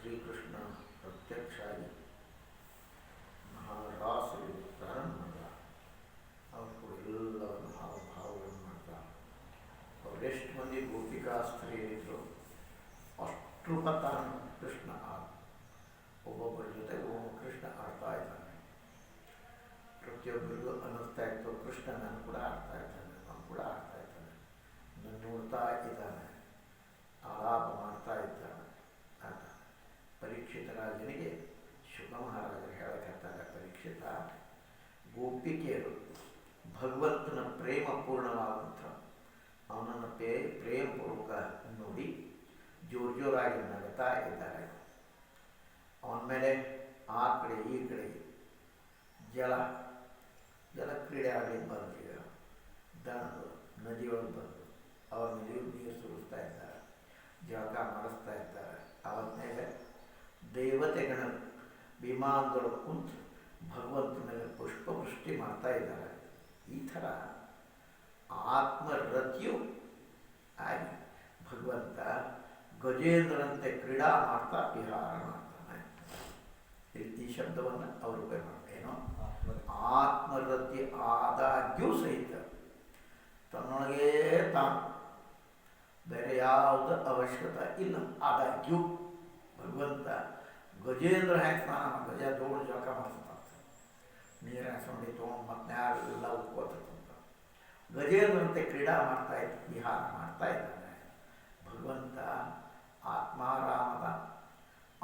ಶ್ರೀಕೃಷ್ಣ ಪ್ರತ್ಯಕ್ಷ ಆಗಿ ಮಹಾರಾಸರು ಪ್ರಾರಂಭ ಮಾಡಿದ. ಅವರು ಕೂಡ ಎಲ್ಲವನ್ನು ಹಾವಭಾವಗಳನ್ನು ಮಾಡ್ತಾ ಅವರೆಷ್ಟು ಮಂದಿ ಗೋಪಿಕಾ ಸ್ತ್ರೀಯರಿದ್ರು ಅಷ್ಟು ತಾನು ಕೃಷ್ಣ ಒಬ್ಬೊಬ್ಬರ ಜೊತೆ ಕೃಷ್ಣ ಆಡ್ತಾ ಇದ್ದಾನೆ. ಪ್ರತಿಯೊಬ್ಬರಿಗೂ ಅನ್ನಿಸ್ತಾ ಇತ್ತು ಕೃಷ್ಣ ನಾನು ಕೂಡ ಆಡ್ತಾ ಇದ್ದಾನೆ, ನಾನು ಕೂಡ ಆಡ್ತಾ ಇದ್ದಾನೆ, ನಾನು ನೋಡ್ತಾ ಇದ್ದಾನೆ, ಆಲಾಪ ಮಾಡ್ತಾ ಇದ್ದಾನೆ ಅಂತ. ಪರೀಕ್ಷಿತ ರಾಜನಿಗೆ ಶುಕ ಮಹಾರಾಜರು ಹೇಳಕತ್ತಾಗ, ಪರೀಕ್ಷಿತ, ಗೋಪಿಕೆಯರು ಭಗವಂತನ ಪ್ರೇಮ ಪೂರ್ಣವಾದಂಥ ಅವನನ್ನು ಪ್ರೇಮಪೂರ್ವಕ ನೋಡಿ ಜೋರಾಗಿ ನಗುತ್ತಾ ಇದ್ದಾರೆ. ಅವನ ಮೇಲೆ ಆ ಕಡೆ ಈ ಕಡೆ ಜಲಕ್ರೀಡೆ ಆಗಲಿ ಬಂದು ಈಗ ನದಿಯೊಳಗೆ ಬಂದು ಅವ್ರ ಮೇಲೆ ನೀರು ಸುರಿಸ್ತಾ ಇದ್ದಾರೆ, ಜಳಕ ಮಾಡಿಸ್ತಾ ಇದ್ದಾರೆ. ಅವರ ಮೇಲೆ ದೇವತೆಗಳ ವಿಮಾನಗಳು ಕುಂತು ಭಗವಂತನ ಮೇಲೆ ಪುಷ್ಪವೃಷ್ಟಿ ಮಾಡ್ತಾ ಇದ್ದಾರೆ. ಈ ಥರ ಆತ್ಮರತಿಯು ಆಗಿ ಭಗವಂತ ಗಜೇಂದ್ರಂತೆ ಕ್ರೀಡಾ ಮಾಡ್ತಾ ವಿಹಾರ ಮಾಡ್ತಾನೆ. ಈ ಶಬ್ದವನ್ನು ಅವರು ಉಪಯೋಗ ಮಾಡ್ತಾರೆ. ಏನೋ ಆತ್ಮರತಿ ಆದಾಗ್ಯೂ ಸಹಿತ ತನ್ನೊಳಗೇ ತಾನು ಬೇರೆ ಯಾವುದ ಅವಶ್ಯಕತೆ ಇಲ್ಲ. ಆದಾಗ್ಯೂ ಭಗವಂತ ಗಜೇಂದ್ರ ಹ್ಯಾಂಗೆ ಸ್ನಾನ ಗಜ ದೋಡು ಜಳಕ ಮಾಡ್ತಂತ ನೀರು ಹಾಕ್ಸ್ಕೊಂಡು ತೊಗೊಂಡು ಮತ್ತೆ ಯಾರೆಲ್ಲ ಉಟ್ಕೋತಂತ ಗಜೇಂದ್ರಂತೆ ಕ್ರೀಡಾ ಮಾಡ್ತಾ ಇದ್ದ ವಿಹಾರ ಮಾಡ್ತಾ ಇದ್ದಾನೆ. ಭಗವಂತ ಆತ್ಮಾರಾಮದ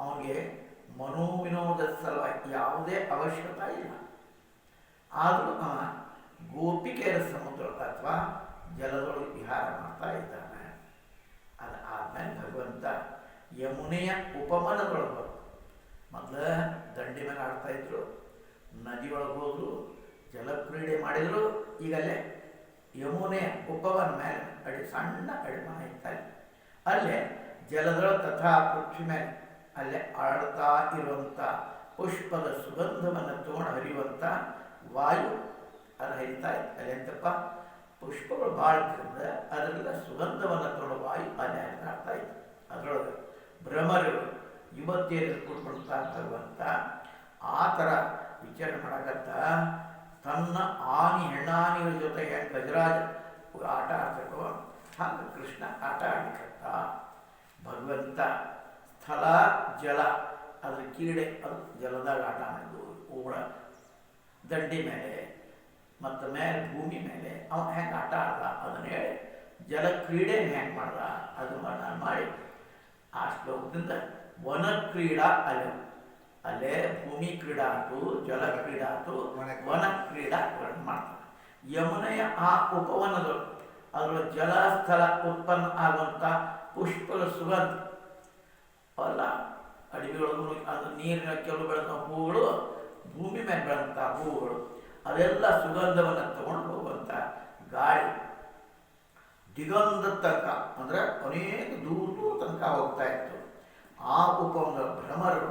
ಅವನಿಗೆ ಮನೋವಿನೋದದ ಸಲುವಾಗಿ ಯಾವುದೇ ಅವಶ್ಯಕತೆ ಇಲ್ಲ. ಆದರೂ ಅವ ಗೋಪಿಕೆಯರ ಸಮುದ್ರ ಅಥವಾ ಜಲದೊಳಗೆ ವಿಹಾರ ಮಾಡ್ತಾ ಇದ್ದಾನೆ. ಅದಾದ್ಮೇಲೆ ಭಗವಂತ ಯಮುನೆಯ ಉಪವನದೊಳಗೆ ಮೊದಲು ದಂಡಿ ಮೇಲೆ ಆಡ್ತಾ ಇದ್ರು, ನದಿಯೊಳಗೆ ಹೋದ್ರು, ಜಲಕ್ರೀಡೆ ಮಾಡಿದ್ರು. ಈಗಲ್ಲೇ ಯಮುನೆಯ ಉಪವನ ಮೇಲೆ ಸಣ್ಣ ಅಡಿಮನ ಇರ್ತಾರೆ. ಅಲ್ಲೇ ಜಲದೊಳಗೆ ತಥಾ ಪೃಥ್ವಿ ಮೇಲೆ ಅಲ್ಲೇ ಆಡ್ತಾ ಇರುವಂಥ ಪುಷ್ಪದ ಸುಗಂಧವನ್ನು ತಗೊಂಡು ಹರಿಯುವಂಥ ವಾಯು ಅದು ಹರಿತಾ ಇತ್ತು. ಅಲ್ಲಿ ಎಂತಪ್ಪ ಪುಷ್ಪಗಳು ಭಾಳ ಇದ್ದರಿಂದ ಅದರಿಂದ ಸುಗಂಧವನ್ನು ತಗೊಂಡು ವಾಯು ಅಲ್ಲಿ ಹರಿದಾಡ್ತಾ ಇತ್ತು. ಅದರೊಳಗೆ ಭ್ರಮರು ಯುವತಿಯರು ಕೂತ್ಕೊಳ್ತ ಭಗವಂತ ಆ ಥರ ವಿಚಾರ ಮಾಡಕತ್ತ ತನ್ನ ಹೆಣ್ಣಾನಿಗಳ ಜೊತೆಗೆ ಗಜರಾಜ ಆಟ ಆಡ್ತಕ್ಕೋ ಹಾಗೆ ಕೃಷ್ಣ ಆಟ ಆಡ್ಲಿಕ್ಕತ್ತ. ಭಗವಂತ ಸ್ಥಳ ಜಲ ಅದ್ರ ಕ್ರೀಡೆ ಅದು ಜಲದಾಗ ಆಟ ಆಡಿದ್ದು ಓಡ ದಂಡಿ ಮೇಲೆ ಮತ್ತು ಮೇಲೆ ಭೂಮಿ ಮೇಲೆ ಅವನು ಹೆಂಗೆ ಆಟ ಆಡ್ದ ಅದನ್ನು ಹೇಳಿ ಜಲ ಕ್ರೀಡೆ ಹೆಂಗೆ ಮಾಡ್ದ ಅದು ನಾನು ಮಾಡಿ ಆ ಶ್ಲೋಕದಿಂದ ವನ ಕ್ರೀಡಾ ಅಲ್ಲೇ ಭೂಮಿ ಕ್ರೀಡಾ ಆಯ್ತು, ಜಲ ಕ್ರೀಡಾ ಆಯ್ತು, ವನ ಕ್ರೀಡಾ ಮಾಡ್ತಾರೆ. ಯಮುನೆಯ ಆ ಉಪವನಗಳು ಅದರ ಜಲಸ್ಥಳ ಉತ್ಪನ್ನ ಆಗುವಂಥ ಪುಷ್ಪದ ಸುಗಂಧ ಅಲ್ಲ ಅಡವಿಯೊಳಗೂ ಅದು ನೀರಿನ ಕೆಲವು ಬೆಳೆದ ಹೂಗಳು, ಭೂಮಿ ಮೇಲೆ ಬೆಳೆದಂಥ ಹೂಗಳು, ಅದೆಲ್ಲ ಸುಗಂಧವನ್ನು ತಗೊಂಡು ಹೋಗುವಂಥ ಗಾಳಿ ದಿಗಂಧ ತನಕ ಅಂದರೆ ಅನೇಕ ದೂರ ತನಕ ಹೋಗ್ತಾ ಇತ್ತು. ಆ ಉಪವನ ಭ್ರಮರು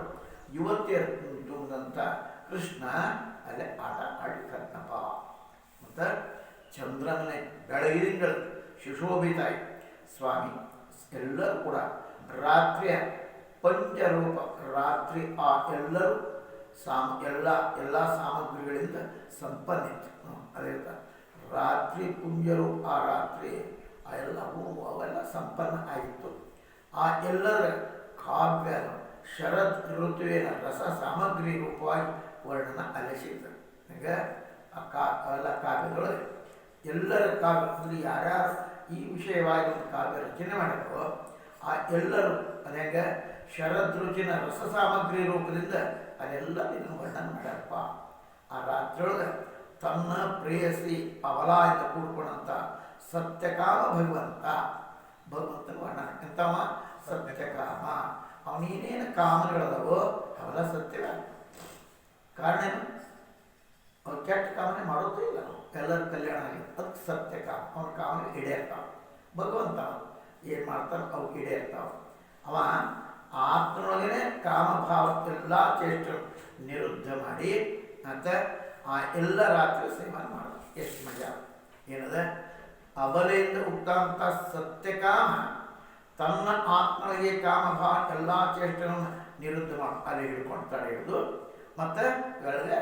ಯುವತಿಯರು ತುಂಬಿದಂಥ ಕೃಷ್ಣ ಅಲ್ಲೇ ಆಟ ಆಡಿಕತ್ನಪ್ಪ. ಮತ್ತು ಚಂದ್ರನೇ ಬೆಳಗಿನ ಸುಶೋಭಿತಾಯಿ ಸ್ವಾಮಿ ಎಲ್ಲರೂ ಕೂಡ ರಾತ್ರಿಯ ಪಂಚರೂಪ ರಾತ್ರಿ ಆ ಎಲ್ಲರೂ ಎಲ್ಲ ಸಾಮಗ್ರಿಗಳಿಂದ ಸಂಪನ್ನಿತ್ತು. ಅದೇ ರಾತ್ರಿ ಪುಂಜರೂಪ ಆ ರಾತ್ರಿ ಆ ಎಲ್ಲ ಹೂವು ಅವೆಲ್ಲ ಸಂಪನ್ನ ಆಗಿತ್ತು. ಆ ಎಲ್ಲರ ಕಾವ್ಯ ಶರದ್ ಋತುವಿನ ರಸ ಸಾಮಗ್ರಿ ರೂಪವಾಗಿ ವರ್ಣನ ಅಲಸಿತು. ಈಗ ಅವೆಲ್ಲ ಕಾವ್ಯದೊಳಗೆ ಎಲ್ಲರ ಕಾವ್ಯ ಅಂದರೆ ಯಾರ್ಯಾರು ಈ ವಿಷಯವಾಗಿ ಒಂದು ಕಾವ್ಯ ರಚನೆ ಮಾಡಿದ್ರು ಆ ಎಲ್ಲರೂ ಅದೇಗ ಶರದ್ ಋತುವಿನ ರಸ ಸಾಮಗ್ರಿ ರೂಪದಿಂದ ಅದೆಲ್ಲ ಇದನ್ನು ವರ್ಣನೆ ಮಾಡ್ಯಾರಪ್ಪ. ಆ ರಾತ್ರಿಯೊಳಗೆ ತನ್ನ ಪ್ರೇಯಸಿ ಅವಲಾಯಿಂದ ಕೂಡ್ಕೊಂಡಂಥ ಸತ್ಯಕಾಮ ಭಗವಂತನ ವರ್ಣನೆ ಎಂತವ ಸತ್ಯಕಾಮ. ಅವನೇನೇನು ಕಾಮನೆಗಳದವೋ ಅವೆಲ್ಲ ಸತ್ಯವೇ. ಕಾರಣ ಏನು? ಅವ್ರು ಕೆಟ್ಟ ಕಾಮನೆ ಮಾಡೋದೇ ಇಲ್ಲ. ಎಲ್ಲರ ಕಲ್ಯಾಣ ಆಗಿದೆ, ಅದಕ್ಕೆ ಸತ್ಯಕಾಮ. ಅವನ ಕಾಮನೆ ಈಡೇರ್ತಾವ. ಭಗವಂತ ಏನು ಮಾಡ್ತಾನೆ ಅವು ಈಡೇರ್ತಾವ. ಅವ ಆತ್ಮನೊಳಗೇ ಕಾಮಭಾವಕ್ಕೆಲ್ಲ ಚೇಷ್ಟ ನಿರುದ್ಧ ಮಾಡಿ ಮತ್ತು ಆ ಎಲ್ಲ ರಾತ್ರಿ ಸೇವನೆ ಮಾಡೋದು. ಎಷ್ಟು ಮಜಾ ಏನದ ಅಬಲೆಯಿಂದ ಉಕ್ತಾಂತ ಸತ್ಯಕಾಮ ತನ್ನ ಆತ್ಮನಿಗೆ ಕಾಮಭಾವ ಎಲ್ಲ ಚೇಷ್ಟೆಗಳನ್ನು ನಿರುದ್ಧ ಮಾಡಿ ಅಲ್ಲಿ ಹಿಡ್ಕೊಂಡು ತಡೆ ಹಿಡಿದು ಮತ್ತು ಬೆಳಗ್ಗೆ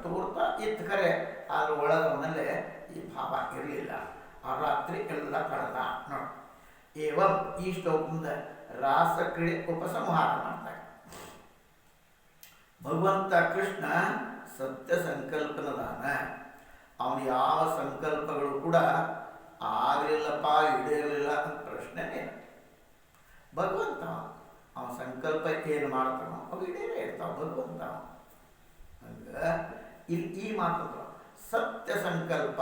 ತೋರ್ತಾ ಇತ್ತು ಕರೆ ಅದ್ರ ಒಳಗವನಲ್ಲೇ ಈ ಭಾವ ಇರಲಿಲ್ಲ. ಆ ರಾತ್ರಿ ಎಲ್ಲ ಕಳೆದ ನೋಡಿ. ಏವಂ ಈ ಶ್ಲೋಕದಿಂದ ರಾಸಕ್ರೀಡೆ ಉಪಸಂಹಾರ ಮಾಡ್ತಾರೆ. ಭಗವಂತ ಕೃಷ್ಣ ಸತ್ಯ ಸಂಕಲ್ಪನದಾನ. ಅವನು ಯಾವ ಸಂಕಲ್ಪಗಳು ಕೂಡ ಆಗಲಿಲ್ಲಪ್ಪ ಈಡೇರಲಿಲ್ಲ ಅಂತ ಪ್ರಶ್ನೆನೇ ಇಲ್ಲ. ಭಗವಂತ ಅವನ ಸಂಕಲ್ಪ ಏನು ಮಾಡ್ತಾನೋ ಅವು ಈಡೇರೇ ಇರ್ತಾವ ಭಗವಂತ. ಹಂಗೆ ಇಲ್ಲಿ ಈ ಮಾತು ಸತ್ಯ ಸಂಕಲ್ಪ,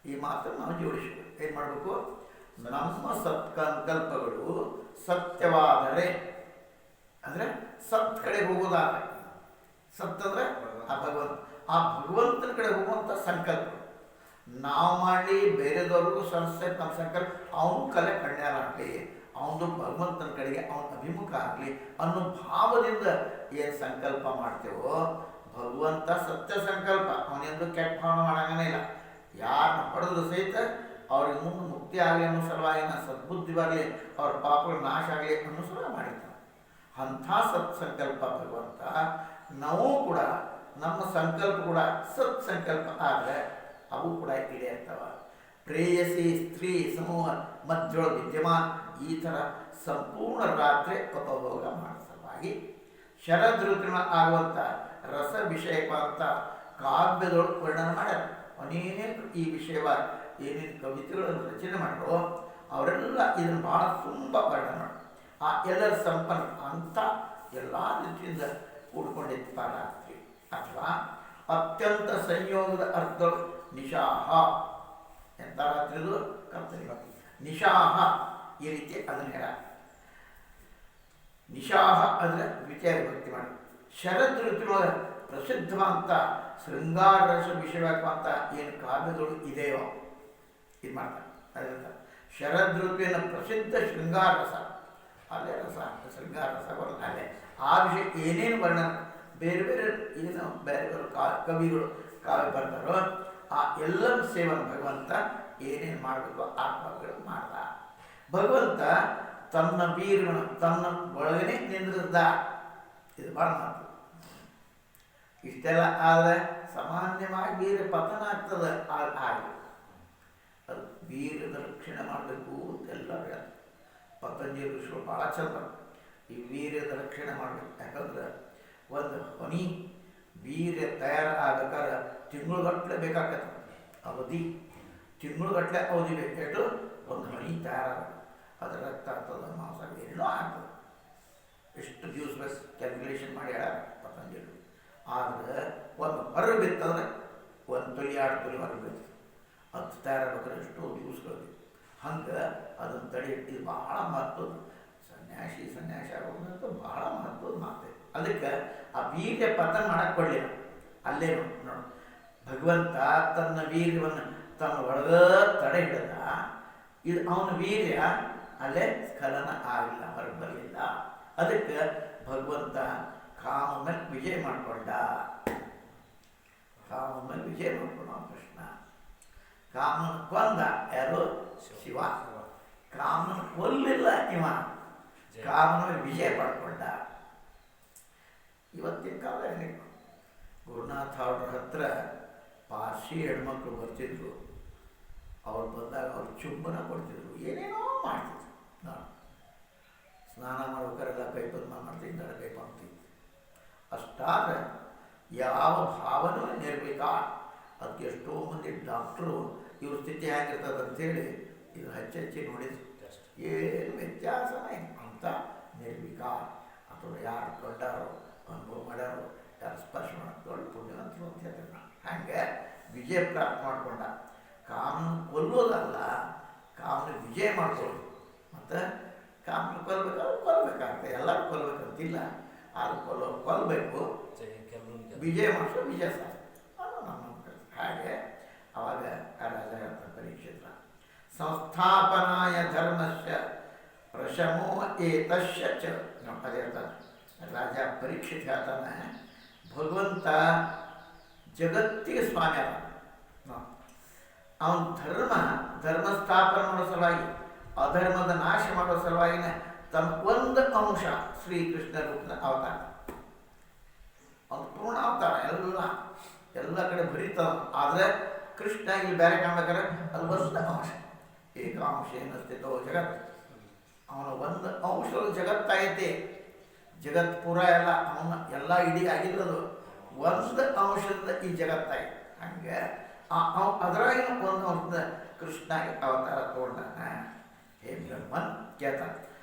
ಈ ಮಾತನ್ನು ನಾವು ಜೋಡಿಸಬೇಕು. ಏನು ಮಾಡಬೇಕು? ನಮ್ಮ ಸತ್ಸಂಕಲ್ಪಗಳು ಸತ್ಯವಾದರೆ ಅಂದರೆ ಸತ್ ಕಡೆ ಹೋಗೋದಾದ್ರೆ, ಸತ್ ಅಂದರೆ ಆ ಭಗವಂತನ ಕಡೆ ಹೋಗುವಂಥ ಸಂಕಲ್ಪ. ನಾವು ಮಾಡಲಿ ಬೇರೆದವ್ರಿಗೂ ಸಂಸ್ಥೆ ನಮ್ಮ ಸಂಕಲ್ಪ ಅವನು ಕಲೆ ಕಣ್ಯಾರಾಗಲಿ, ಅವನು ಭಗವಂತನ ಕಡೆಗೆ ಅವನ ಅಭಿಮುಖ ಆಗಲಿ ಅನ್ನೋ ಭಾವದಿಂದ ಏನು ಸಂಕಲ್ಪ ಮಾಡ್ತೇವೋ ಭಗವಂತ ಸತ್ಯ ಸಂಕಲ್ಪ. ಅವನೆಂದು ಕೆಟ್ಟ ಭಾವನೆ ಮಾಡಂಗನೇ ಇಲ್ಲ. ಯಾರನ್ನ ಪಡೆದ್ರು ಸಹಿತ ಅವ್ರಿಗೆ ಮುಂದೆ ಮುಕ್ತಿ ಆಗಲಿ ಅನ್ನೋ ಸಲುವಾಗಿ ಸದ್ಬುದ್ಧಿ ಬರಲಿ, ಅವ್ರ ಪಾಪಗಳು ನಾಶ ಆಗಲಿ ಅನ್ನೋ ಸಲುವಾಗಿ ಮಾಡಿರ್ತಾನೆ. ಅಂಥ ಸತ್ಸಂಕಲ್ಪ ಭಗವಂತ. ನಾವು ಕೂಡ ನಮ್ಮ ಸಂಕಲ್ಪ ಕೂಡ ಸತ್ಸಂಕಲ್ಪ ಆದರೆ ಅವು ಕೂಡ ಈಡೇರ್ತವ. ಪ್ರೇಯಸಿ ಸ್ತ್ರೀ ಸಮೂಹ ಮಧ್ಯೊಳ ವಿದ್ಯಮಾನ ಈ ಥರ ಸಂಪೂರ್ಣ ರಾತ್ರಿ ಉಪಭೋಗ ಮಾಡೋ ಸಲುವಾಗಿ ಶರದ್ ಋತುವಿನ ಆಗುವಂಥ ರಸ ವಿಷಯವಾದಂಥ ಕಾವ್ಯದೊಳಗೆ ವರ್ಣನೆ ಮಾಡ್ಯಾರ. ಅನೇಕ ಈ ವಿಷಯವಾಗಿ ಏನೇನು ಕವಿತೆಗಳನ್ನು ರಚನೆ ಮಾಡೋ ಅವರೆಲ್ಲ ಇದನ್ನು ಭಾಳ ತುಂಬ ವರ್ಣನೆ ಮಾಡಿ ಆ ಎಲ್ಲರ ಸಂಪನ್ನ ಅಂತ ಎಲ್ಲ ರೀತಿಯಿಂದ ಕೂಡ್ಕೊಂಡಿದ್ದ ರಾತ್ರಿ. ಅಥವಾ ಅತ್ಯಂತ ಸಂಯೋಗದ ಅರ್ಥ ನಿಶಾಹ. ಎಂಥ ರಾತ್ರಿದು ಕರ್ತರಿ ನಿಶಾಹ ಈ ರೀತಿ ಅದನ್ನು ಹೇಳ. ನಿಶಾಹ ಅಂದರೆ ವಿಚಾರ ಭಕ್ತಿ ಮಾಡಿ. ಶರದ್ ಋತುವಿನ ಪ್ರಸಿದ್ಧವಾದಂಥ ಶೃಂಗಾರ ರಸ ವಿಷಯವಾಗುವಂಥ ಏನು ಕಾವ್ಯಗಳು ಇದೆಯೋ ಇದು ಮಾಡ್ತಾರೆ. ಅದರಿಂದ ಶರದ್ ಋತುವಿನ ಪ್ರಸಿದ್ಧ ಶೃಂಗಾರ ರಸ, ಅಲ್ಲೇ ರಸ ಶೃಂಗಾರ ರಸ ಬರುತ್ತೆ. ಅಲ್ಲೇ ಆ ವಿಷಯ ಏನೇನು ವರ್ಣನೆ ಬೇರೆ ಬೇರೆ ಏನು ಬೇರೆ ಬೇರೆ ಕವಿಗಳು ಕಾವ್ಯ ಬರ್ತಾರೋ ಆ ಎಲ್ಲರ ಸೇವನೆ ಭಗವಂತ ಏನೇನು ಮಾಡಬೇಕು ಆ ಭಾಗಗಳು ಮಾಡ್ದ. ಭಗವಂತ ತನ್ನ ವೀರನ ತನ್ನ ಒಳಗನೆ ನಿಂದ್ರಿಸ್ದ. ಇದು ಭಾಳ ಮಾತು. ಇಷ್ಟೆಲ್ಲ ಆದರೆ ಸಾಮಾನ್ಯವಾಗಿ ವೀರ ಪತನ ಆಗ್ತದೆ. ಹಾಗೆ ಅದು ವೀರದ ರಕ್ಷಣೆ ಮಾಡಬೇಕು ಅಂತೆಲ್ಲ ಹೇಳ್ತಾರೆ. ಪತಂಜಲಿ ಋಷಿಗಳು ಭಾಳ ಚಂದ ಈ ವೀರ್ಯದ ರಕ್ಷಣೆ ಮಾಡಬೇಕು. ಯಾಕಂದ್ರೆ ಒಂದು ಹನಿ ವೀರ್ಯ ತಯಾರಾಗಬೇಕಾದ್ರೆ ತಿಂಗಳುಗಟ್ಟಲೆ ಬೇಕಾಗತ್ತೆ. ಅವಧಿ ತಿಂಗಳುಗಟ್ಟಲೆ ಅವಧಿ ಬೇಕಾಯ್ತು ಒಂದು ಹನಿ ತಯಾರಾಗಬೇಕು. ಅದು ರಕ್ತ ಆಗ್ತದೆ, ಮಾಂಸ ಏನೇನೋ ಆಗ್ತದೆ. ಎಷ್ಟು ದಿವಸ ಬೇಕು ಕ್ಯಾಲ್ಕುಲೇಷನ್ ಮಾಡಿ ಹೇಳ ಪತಂಜಲಿ. ಆದರೆ ಒಂದು ಹೊರಗೆ ಬಿತ್ತಂದ್ರೆ ಒಂದು ತೊಲಿ 2 ತೊಲಿ ಹೊರಗೆ ಬಿತ್ತು. ಅದು ತಯಾರಾಗಬೇಕಾದ್ರೆ ಎಷ್ಟೋ ದಿವಸಗಳು. ಹಂಗೆ ಅದನ್ನು ತಡೆ ಇದು ಭಾಳ ಮಹತ್ವದ. ಸನ್ಯಾಸಿ ಆಗೋದಂತ ಭಾಳ ಮಹತ್ವದ ಮಾತು. ಅದಕ್ಕೆ ಆ ವೀರ್ಯ ಪತನ ಮಾಡಕ್ಕೆ ಕೊಡಲಿಲ್ಲ. ಅಲ್ಲೇ ನೋಡಿ ಭಗವಂತ ತನ್ನ ವೀರ್ಯವನ್ನು ತನ್ನ ಒಳಗ ತಡೆ ಹಿಡಿದ. ಇದು ಅವನ ವೀರ್ಯ ಅಲ್ಲೇ ಸ್ಖಲನ ಆಗಲಿಲ್ಲ, ಹೊರಗೆ ಬರಲಿಲ್ಲ. ಅದಕ್ಕೆ ಭಗವಂತ ಕಾಮ ಮೇಲೆ ವಿಜಯ ಮಾಡಿಕೊಂಡ. ಕಾಮ ಮೇಲೆ ವಿಜಯ ಮಾಡಿಕೊಂಡ ಕೃಷ್ಣ. ಕಾಮನ ಕೊಂದ ಯಾರು? ಶಿವ. ಕಾಮನ ಕೊಲ್ಲಿಲ್ಲ ಇವ, ಕಾಮನ ಮೇಲೆ ವಿಜಯ ಮಾಡಿಕೊಂಡ. ಇವತ್ತಿನ ಕಾಲ ಏನಿತ್ತು, ಗುರುನಾಥ ಅವ್ರ ಹತ್ರ ಪಾರ್ಸಿ ಹೆಣ್ಮಕ್ಳು ಬರ್ತಿದ್ರು. ಅವ್ರು ಬಂದಾಗ ಅವ್ರು ಚುಂಬನ ಕೊಡ್ತಿದ್ರು, ಏನೇನೋ ಮಾಡ್ತಿದ್ರು. ನಾನು ಸ್ನಾನ ಮಾಡ್ಬೇಕಾರೆಲ್ಲ ಕೈ ಪದ್ಮ ಮಾಡ್ತಿದ್ದಾರೆ, ಕೈ ಮಾಡ್ತಿದ್ದೆ. ಅಷ್ಟಾದ್ರೆ ಯಾವ ಭಾವನೂ ನಿರ್ಬೇಕ. ಅದಕ್ಕೆ ಎಷ್ಟೋ ಮಂದಿ ಡಾಕ್ಟ್ರು ಇವ್ರ ಸ್ಥಿತಿ ಹೇಗಿರ್ತದೆ ಅಂತೇಳಿ ಇದು ಹಚ್ಚಿ ನೋಡಿದ್ರು. ಏನು ವ್ಯತ್ಯಾಸನೇ ಅಂತ ನಿರ್ವಿಕಾರ. ಅಥವಾ ಯಾರು ದೊಡ್ಡವರು ಅನುಭವ ಮಾಡ್ಯಾರೋ, ಯಾರು ಸ್ಪರ್ಶ ಮಾಡೋದು ಪುಣ್ಯವಂತರು ಅಂತ ಹೇಳ್ತಾರೆ. ನಾನು ಹಾಗೆ ವಿಜಯ ಪ್ರಾಪ್ತಿ ಮಾಡಿಕೊಂಡ. ಕಾಮನ ಕೊಲ್ಲೋದಲ್ಲ, ಕಾಮನ ವಿಜಯ ಮಾಡ್ಕೊಳ್ಳೋದು. ಮತ್ತು ಕಾಮನ ಕೊಲ್ಲಬೇಕಾಗ್ತದೆ. ಎಲ್ಲರೂ ಕೊಲ್ಲಬೇಕಂತಿಲ್ಲ, ಆದ್ರೂ ಕೊಲ್ಲಬೇಕು. ವಿಜಯ ಮಾಡಿಸೋ ವಿಜಯ ಸಾಧ್ಯ. ಅದು ನಮ್ಮ ಹಾಗೆ ಅವಾಗ ರಾಜ ಹೇಳ್ತಾರೆ ಪರೀಕ್ಷಿತ ಸಂಸ್ಥಾಪನಾಯ ಧರ್ಮಸ್ಯ ಪ್ರಶಮೋ ಏತಶ್ಯ ಚ. ಅದೇ ಹೇಳ್ತಾನೆ ರಾಜ ಪರೀಕ್ಷಿತ ಹೇಳ್ತಾನೆ, ಭಗವಂತ ಜಗತ್ತಿಗೆ ಸ್ವಾಮಿ ಅದ. ಅವನ ಧರ್ಮ ಸ್ಥಾಪನೆ ಮಾಡೋ ಸಲುವಾಗಿ ಅಧರ್ಮದ ನಾಶ ಮಾಡೋ ಸಲುವಾಗಿನೇ ತನ್ನ ಒಂದು ಅಂಶ ಶ್ರೀಕೃಷ್ಣ ರೂಪದ ಅವತಾರ, ಒಂದು ಪೂರ್ಣ ಅವತಾರ. ಎಲ್ಲ ಕಡೆ ಭರಿತಾವ. ಆದರೆ ಕೃಷ್ಣ ಇಲ್ಲಿ ಬೇರೆ ಕಾಣ್ಬೇಕಾದ್ರೆ ಅದು ಒಂದು ಅಂಶ. ಏಕಾಂಶೇನ ಸ್ಥಿತೋ ಜಗತ್, ಅವನ ಒಂದು ಅಂಶದ ಜಗತ್ತಾಗೈತಿ. ಜಗತ್ ಪೂರ ಎಲ್ಲ ಅವನ ಎಲ್ಲ ಇಡೀ ಆಗಿರೋದು ಒಂದು ಅಂಶದ ಈ ಜಗತ್ತಾಗಿ. ಹಂಗೆ ಅದರಾಗಿನ ಒಂದು ಅಂಶದ ಕೃಷ್ಣ ಅವತಾರ ತಗೊಂಡಾನ. ಹೇ ಬ್ರಹ್ಮನ್ ಕೇತ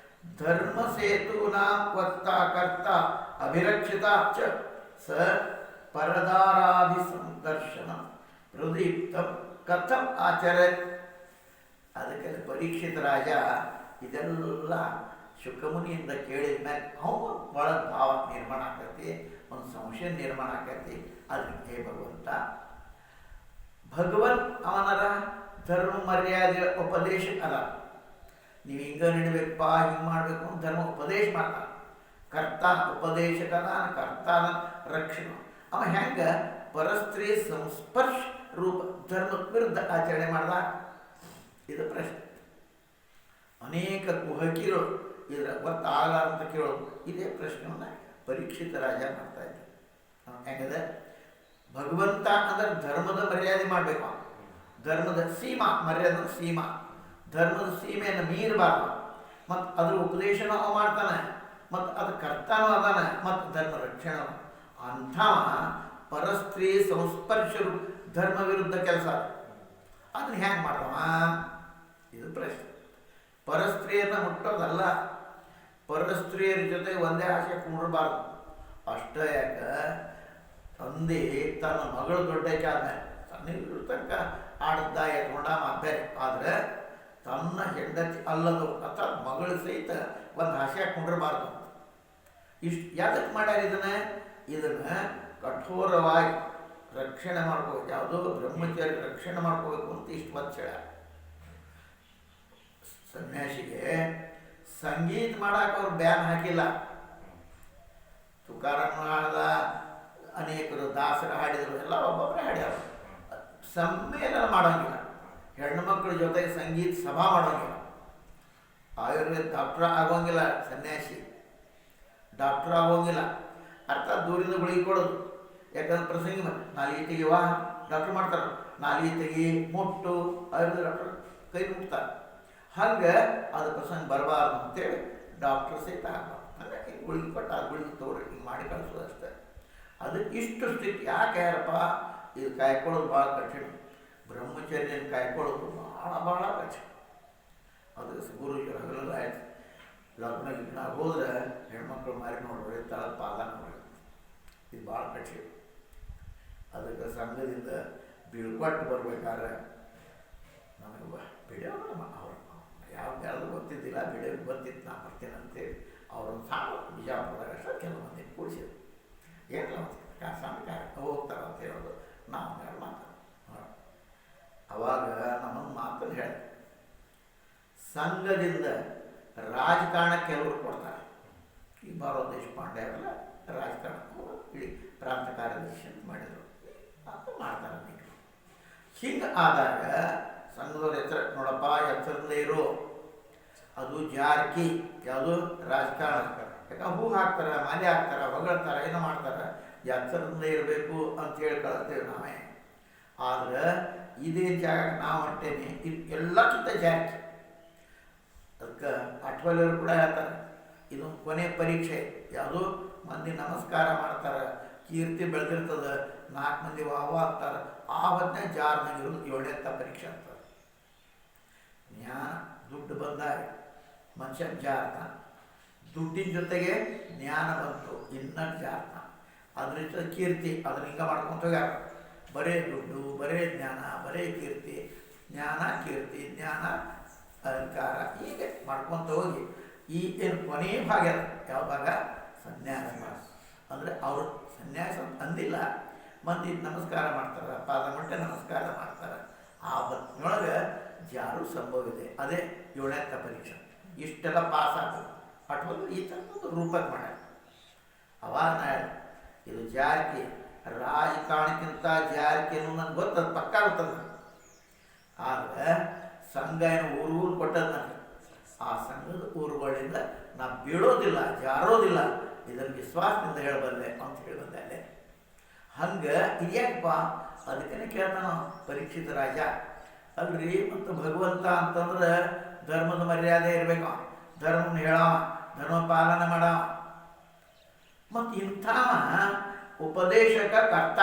ಧರ್ಮ ಸೇತೂನಾ ವಕ್ತ ಕರ್ತ ಅಭಿರಕ್ಷಿತ ಚ ಸ ಪರದಾರಾಧಿ ಸಂದರ್ಶನ ಪ್ರದೀಪ್ತ ಕಥಂ ಆಚರತ್. ಅದಕ್ಕೆ ಪರೀಕ್ಷಿತ ರಾಜ ಇದೆಲ್ಲ ಶುಕಮುನಿಯಿಂದ ಕೇಳಿದ ಮೇಲೆ ಅವನು ಒಳಗೆ ಭಾವ ನಿರ್ಮಾಣ ಆಕತಿ, ಒಂದು ಸಂಶಯ ನಿರ್ಮಾಣ ಆಕತಿ. ಅದಕ್ಕೆ ಹೇ ಭಗವಂತ, ಭಗವನ್ ಅವನರ ಧರ್ಮ ಮರ್ಯಾದೆ ಉಪದೇಶ ಅದ. ನೀವು ಹಿಂಗೆ ನಡಿಬೇಕಪ್ಪ, ಹಿಂಗೆ ಮಾಡಬೇಕು ಅಂತ ಧರ್ಮ ಉಪದೇಶ ಮಾಡ್ತಾನೆ. ಕರ್ತಾನ ಉಪದೇಶಕನ, ಕರ್ತಾನ ರಕ್ಷಣ. ಅವ ಹೆಂಗೆ ಪರಸ್ತ್ರೀ ಸಂಸ್ಪರ್ಶ ರೂಪ ಧರ್ಮಕ್ಕೆ ವಿರುದ್ಧ ಆಚರಣೆ ಮಾಡ್ದ? ಇದು ಪ್ರಶ್ನೆ. ಅನೇಕ ಕುಹಕಿರು ಇದರ ಗೊತ್ತಾಗಲ್ಲ ಅಂತ ಕೇಳೋದು. ಇದೇ ಪ್ರಶ್ನೆಯನ್ನು ಪರೀಕ್ಷಿತ ರಾಜ ಮಾಡ್ತಾ ಇದ್ದ. ಹೆಂಗದೆ ಭಗವಂತ ಅಂದರೆ ಧರ್ಮದ ಮರ್ಯಾದೆ ಮಾಡಬೇಕು. ಧರ್ಮದ ಸೀಮಾ, ಮರ್ಯಾದೆ ಸೀಮಾ, ಧರ್ಮದ ಸೀಮೆಯನ್ನು ಮೀರಬಾರ್ದು. ಮತ್ತು ಅದ್ರ ಉಪದೇಶನೂ ಅವ ಮಾಡ್ತಾನೆ, ಮತ್ತು ಅದು ಕರ್ತಾನೂ ಅದಾನ, ಮತ್ತು ಧರ್ಮ ರಕ್ಷಣ. ಅಂಥ ಪರಸ್ತ್ರೀ ಸಂಸ್ಪರ್ಶರು ಧರ್ಮ ವಿರುದ್ಧ ಕೆಲಸ. ಅದನ್ನ ಹ್ಯಾಂಗೆ ಮಾಡ್ದವ? ಇದು ಪ್ರಶ್ನೆ. ಪರಸ್ತ್ರೀಯರನ್ನ ಮುಟ್ಟೋದಲ್ಲ, ಪರಸ್ತ್ರೀಯರ ಜೊತೆ ಒಂದೇ ಆಸೆ ಕೂಡಬಾರ್ದು. ಅಷ್ಟೇ ಯಾಕೆ ತಂದೆ ತನ್ನ ಮಗಳು ದೊಡ್ಡಕ್ಕೆ ಆದ್ಮೇಲೆ ತನ್ನ ತನಕ ಆಡ್ದ ಎತ್ಕೊಂಡ ಮಾತೆ, ಆದರೆ ತನ್ನ ಹೆಂಡತಿ ಅಲ್ಲದು ಅಥವಾ ಮಗಳು ಸಹಿತ ಒಂದು ಆಸೆ ಕುಂಡಿರಬಾರ್ದು. ಇಷ್ಟು ಯಾವ್ದಕ್ಕೆ ಮಾಡ್ಯಾರ ಇದನ್ನು ಕಠೋರವಾಗಿ ರಕ್ಷಣೆ ಮಾಡ್ಕೋಬೇಕು. ಯಾವುದೋ ಬ್ರಹ್ಮಚಾರಿ ರಕ್ಷಣೆ ಮಾಡ್ಕೋಬೇಕು ಅಂತ ಇಷ್ಟು ವರ್ಷ ಸನ್ಯಾಸಿಗೆ ಸಂಗೀತ ಮಾಡಕ್ಕೆ ಅವ್ರು ಬ್ಯಾನ್ ಹಾಕಿಲ್ಲ. ತುಕಾರಾಮ ಹಾಡ್ದ, ಅನೇಕರು ದಾಸರ ಹಾಡಿದರು, ಎಲ್ಲ ಒಬ್ಬೊಬ್ಬರೇ ಹಾಡ್ಯಾರ. ಸಮ್ಮೇಳನ ಮಾಡೋಂಗಿಲ್ಲ, ಹೆಣ್ಣು ಮಕ್ಕಳ ಜೊತೆಗೆ ಸಂಗೀತ ಸಭಾ ಮಾಡೋಂಗಿಲ್ಲ. ಆಯುರ್ವೇದ ಡಾಕ್ಟ್ರ್ ಆಗೋಂಗಿಲ್ಲ, ಸನ್ಯಾಸಿ ಡಾಕ್ಟ್ರ್ ಆಗೋಂಗಿಲ್ಲ. ಅರ್ಥಾತ್ ದೂರಿಂದ ಗುಳಿಗೆ ಕೊಡೋದು. ಯಾಕಂದ್ರೆ ಪ್ರಸಂಗಿ ನಾಲಿಗೆ ತೆಗಿವಾ ಡಾಕ್ಟ್ರ್ ಮಾಡ್ತಾರೆ, ನಾಲಿಗೆ ತೆಗಿ ಮುಟ್ಟು, ಆಯುರ್ವೇದ ಡಾಕ್ಟ್ರ್ ಕೈ ಮುಟ್ತಾರೆ. ಹಂಗೆ ಅದು ಪ್ರಸಂಗ ಬರಬಾರ್ದು ಅಂತೇಳಿ ಡಾಕ್ಟ್ರ್ ಸಹಿತ ಆಗಬಾರ್ದು. ಅಂದರೆ ಹಿಂಗೆ ಗುಳಿಗೆ ಕೊಟ್ಟು ಆ ಗುಳಿಗೆ ತೋಡ್ರಿ ಹಿಂಗೆ ಮಾಡಿ ಕಳಿಸೋದು ಅಷ್ಟೇ. ಅದು ಇಷ್ಟು ಸ್ಟ್ರಿಕ್ಟ್. ಯಾಕೆ ಯಾರಪ್ಪ ಇದು ಕಾಯ್ಕೊಳ್ಳೋದು ಭಾಳ ಕಠಿಣ. ಬ್ರಹ್ಮಚರ್ಯನ ಕಾಯ್ಕೊಳ್ಳೋದು ಭಾಳ ಕಠಿಣ. ಅದು ಗುರುಜರು ಹಗಲೆಲ್ಲ ಆಯ್ತು. ಲಗ್ನ ಗಿಗ್ನ ಹೋದ್ರೆ ಹೆಣ್ಮಕ್ಳು ಮಾರಿ ನೋಡ್ರಿ, ತಳದ ಪಾದ ನೋಡ್ರಿ, ಇದು ಭಾಳ ಕಠಿಣ. ಅದಕ್ಕೆ ಸಂಘದಿಂದ ಬೀಳ್ಕೊಟ್ಟು ಬರ್ಬೇಕಾದ್ರೆ ನನಗೆ ಬಿಡೋದು ಅವ್ರು ಯಾವ ಯಾವುದು ಗೊತ್ತಿದ್ದಿಲ್ಲ, ಬಿಡೋದು ಗೊತ್ತಿತ್ತು, ನಾ ಬರ್ತೀನಿ ಅಂತೇಳಿ ಅವ್ರೊಂದು ಸಾಕು ಬಿಜಾಪುರದಾಗ ಅಷ್ಟೇ ಕೆಲವು ಮಂದಿ ಕೂಡಿಸಿದ್ರು. ಏನಿಲ್ಲ ಸಣ್ಣ ಕಾರ್ಯಕ್ಕೆ ಹೋಗ್ತಾರೆ ಅಂತ ಹೇಳೋದು. ನಾವು ಹೇಳಿ ಮಾತಾಡೋದು. ಅವಾಗ ನಮ್ಮನ್ನು ಮಾತನ್ನು ಹೇಳಿ ಸಂಘದಿಂದ ರಾಜಕಾರಣ ಕೆಲವರು ಕೊಡ್ತಾರೆ. ಈ ಬಾರೋ ದೇಶಪಾಂಡೆ ಅವರೆಲ್ಲ ರಾಜಕಾರಣಕ್ಕೂ ಇಡೀ ಪ್ರಾಂತ ಕಾರ್ಯದರ್ಶಿ ಅಂತ ಮಾಡಿದರು, ಅದು ಮಾಡ್ತಾರೆ. ನೀವು ಹಿಂಗೆ ಆದಾಗ ಸಂಘದವ್ರ ಎಚ್ಚರ ನೋಡಪ್ಪ, ಎಚ್ಚರದಲ್ಲೇ ಇರು. ಅದು ಜಾರಕಿ, ಯಾವುದು ರಾಜಕಾರಣ. ಯಾಕಂದ್ರೆ ಹೂ ಹಾಕ್ತಾರೆ, ಮಾಲೆ ಹಾಕ್ತಾರೆ, ಹೊಗಳ್ತಾರೆ, ಏನೋ ಮಾಡ್ತಾರೆ. ಎಚ್ಚರದಲ್ಲೇ ಇರಬೇಕು ಅಂತ ಹೇಳಿ ಕಳಿಸ್ತೇವೆ ನಾವೇ. ಆದ್ರೆ ಇದೇ ಜಾಗ ನಾವು ಹೊಂಟೇನೆ ಇದು ಎಲ್ಲಕ್ಕಿಂತ ಜಾರಕಿ. ಅದಕ್ಕೆ ಅಠವಲಿಯವರು ಕೂಡ ಹೇಳ್ತಾರೆ, ಇದು ಕೊನೆ ಪರೀಕ್ಷೆ. ಯಾವುದು ಮಂದಿ ನಮಸ್ಕಾರ ಮಾಡ್ತಾರೆ, ಕೀರ್ತಿ ಬೆಳೆದಿರ್ತದೆ, 4 ಮಂದಿ ವಾವ ಅಂತಾರೆ. ಆ ಹೊತ್ತಿನ ಜಾರನಾಗಿರೋದು 7ನೇ ಪರೀಕ್ಷೆ ಅಂತಾರೆ. ಜ್ಞಾನ ದುಡ್ಡು ಬಂದಾಗ ಮನುಷ್ಯ ಜಾರ್ತಾನೆ, ದುಡ್ಡಿನ ಜೊತೆಗೆ ಜ್ಞಾನ ಬಂತು ಇನ್ನಷ್ಟು ಜಾರ್ತಾನೆ. ಅದ್ರ ಜೊತೆ ಕೀರ್ತಿ, ಅದನ್ನ ಹಿಂಗೆ ಮಾಡ್ಕೊಂತ ಹೋಗ್ಯಾರ. ಬರೇ ದುಡ್ಡು, ಬರೇ ಜ್ಞಾನ, ಬರೇ ಕೀರ್ತಿ, ಜ್ಞಾನ ಕೀರ್ತಿ, ಜ್ಞಾನ ಅಲಂಕಾರ, ಹೀಗೆ ಮಾಡ್ಕೊತ ಹೋಗಿ ಈ ಏನು ಕೊನೆಯ ಭಾಗ ಯಾವ ಭಾಗ? ಸನ್ಯಾಸ. ಅಂದರೆ ಅವರು ಸನ್ಯಾಸ ಅಂದಿಲ್ಲ, ಮಂದಿ ನಮಸ್ಕಾರ ಮಾಡ್ತಾರೆ, ಪಾದ ಮಟ್ಟೆ ನಮಸ್ಕಾರ ಮಾಡ್ತಾರೆ. ಆ ಹೊತ್ತಿನೊಳಗೆ ಜಾರು ಸಂಭವ ಇದೆ. ಅದೇ 7ನೇ ಪರೀಕ್ಷೆ. ಇಷ್ಟೆಲ್ಲ ಪಾಸ್ ಆಗ್ತದೆ. ಅಟ್ವಲ್ಲ ಈ ಥರದ್ದು ರೂಪಕ್ಕೆ ಮಾಡ್ಯಾರ. ಅವಾಗ ನಾ ಇದು ಜಾರಕಿ ರಾಜಕಾರಣಕ್ಕಿಂತ ಜಾರಕಿ ಅನ್ನೋದು ನನಗೆ ಗೊತ್ತದು, ಪಕ್ಕ ಗೊತ್ತದ. ಆದರೆ ಸಂಘ ಏನು ಊರು ಕೊಟ್ಟದ್ದು ನನಗೆ. ಆ ಸಂಘದ ಊರುಗಳಿಂದ ನಾ ಬೀಳೋದಿಲ್ಲ, ಜಾರೋದಿಲ್ಲ, ಇದನ್ನು ವಿಶ್ವಾಸದಿಂದ ಹೇಳಬಲ್ಲೆ ಅಂತ ಹೇಳಬಲ್ಲೆ ಅಲ್ಲೇ. ಹಂಗೆ ಇದ್ಯಾಕಪ್ಪ ಅದಕ್ಕೇ ಕೇಳ್ತಾನ ಪರೀಕ್ಷಿತ ರಾಜ. ಅಲ್ರಿ ಮತ್ತು ಭಗವಂತ ಅಂತಂದ್ರೆ ಧರ್ಮದ ಮರ್ಯಾದೆ ಇರಬೇಕು, ಧರ್ಮನ ಹೇಳವ, ಧರ್ಮ ಪಾಲನೆ ಮಾಡವ. ಮತ್ತು ಇಂಥವ ಉಪದೇಶಕ ಕರ್ತ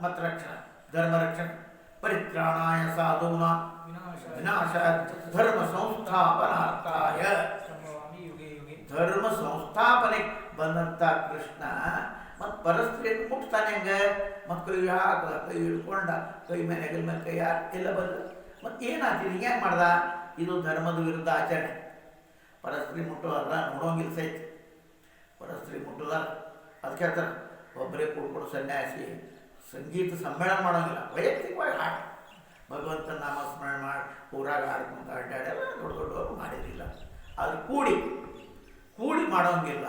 ಮತ್ತು ರಕ್ಷಣ, ಧರ್ಮ ರಕ್ಷಣೆ, ಪರಿತ್ರಾಣಾಯ ಸಾಧೂನ ವಿನಾಶ ಧರ್ಮ ಸಂಸ್ಥಾಪನಾರ್ಥಾಯ. ಧರ್ಮ ಸಂಸ್ಥಾಪನೆ ಬಂದಂಥ ಕೃಷ್ಣ ಮತ್ತು ಪರಸ್ತ್ರೀಯನ್ನು ಮುಟ್ತಾನೆ ಹಂಗೆ, ಮತ್ತು ಕೈ ಹಾಕ, ಕೈ ಹಿಡ್ಕೊಂಡ, ಕೈ ಮೇಲೆ ಹೆಗಲ ಮೇಲೆ ಕೈ ಎಲ್ಲ ಬಂದ. ಮತ್ತು ಏನಾಗ್ತಿದೆ ಹಿಂಗೆ ಮಾಡ್ದ? ಇದು ಧರ್ಮದ ವಿರುದ್ಧ ಆಚರಣೆ. ಪರಸ್ತ್ರೀ ಮುಟ್ಟೋದಲ್ಲ, ನೋಡೋಂಗಿಲ್ಲ ಸಹಿತ ಪರಸ್ತ್ರೀ ಮುಟ್ಟೋದ. ಅದಕ್ಕೆ ಹೇಳ್ತಾರೆ ಒಬ್ಬರೇ ಕೂಡ್ಕೊಂಡು ಸನ್ಯಾಸಿ ಸಂಗೀತ ಸಮ್ಮೇಳನ ಮಾಡೋಂಗಿಲ್ಲ, ವೈಯಕ್ತಿಕವಾಗಿ ಹಾಡು ಭಗವಂತನ ನಾಮಸ್ಮರಣೆ ಮಾಡಿ ಊರಾಗ ಹಾಡ್ಕೊಂತ ಅಡ್ಡಾಡೆಲ್ಲ ದೊಡ್ಡ ದೊಡ್ಡವರು ಮಾಡಿರಲಿಲ್ಲ. ಅದು ಕೂಡಿ ಮಾಡೋಂಗಿಲ್ಲ.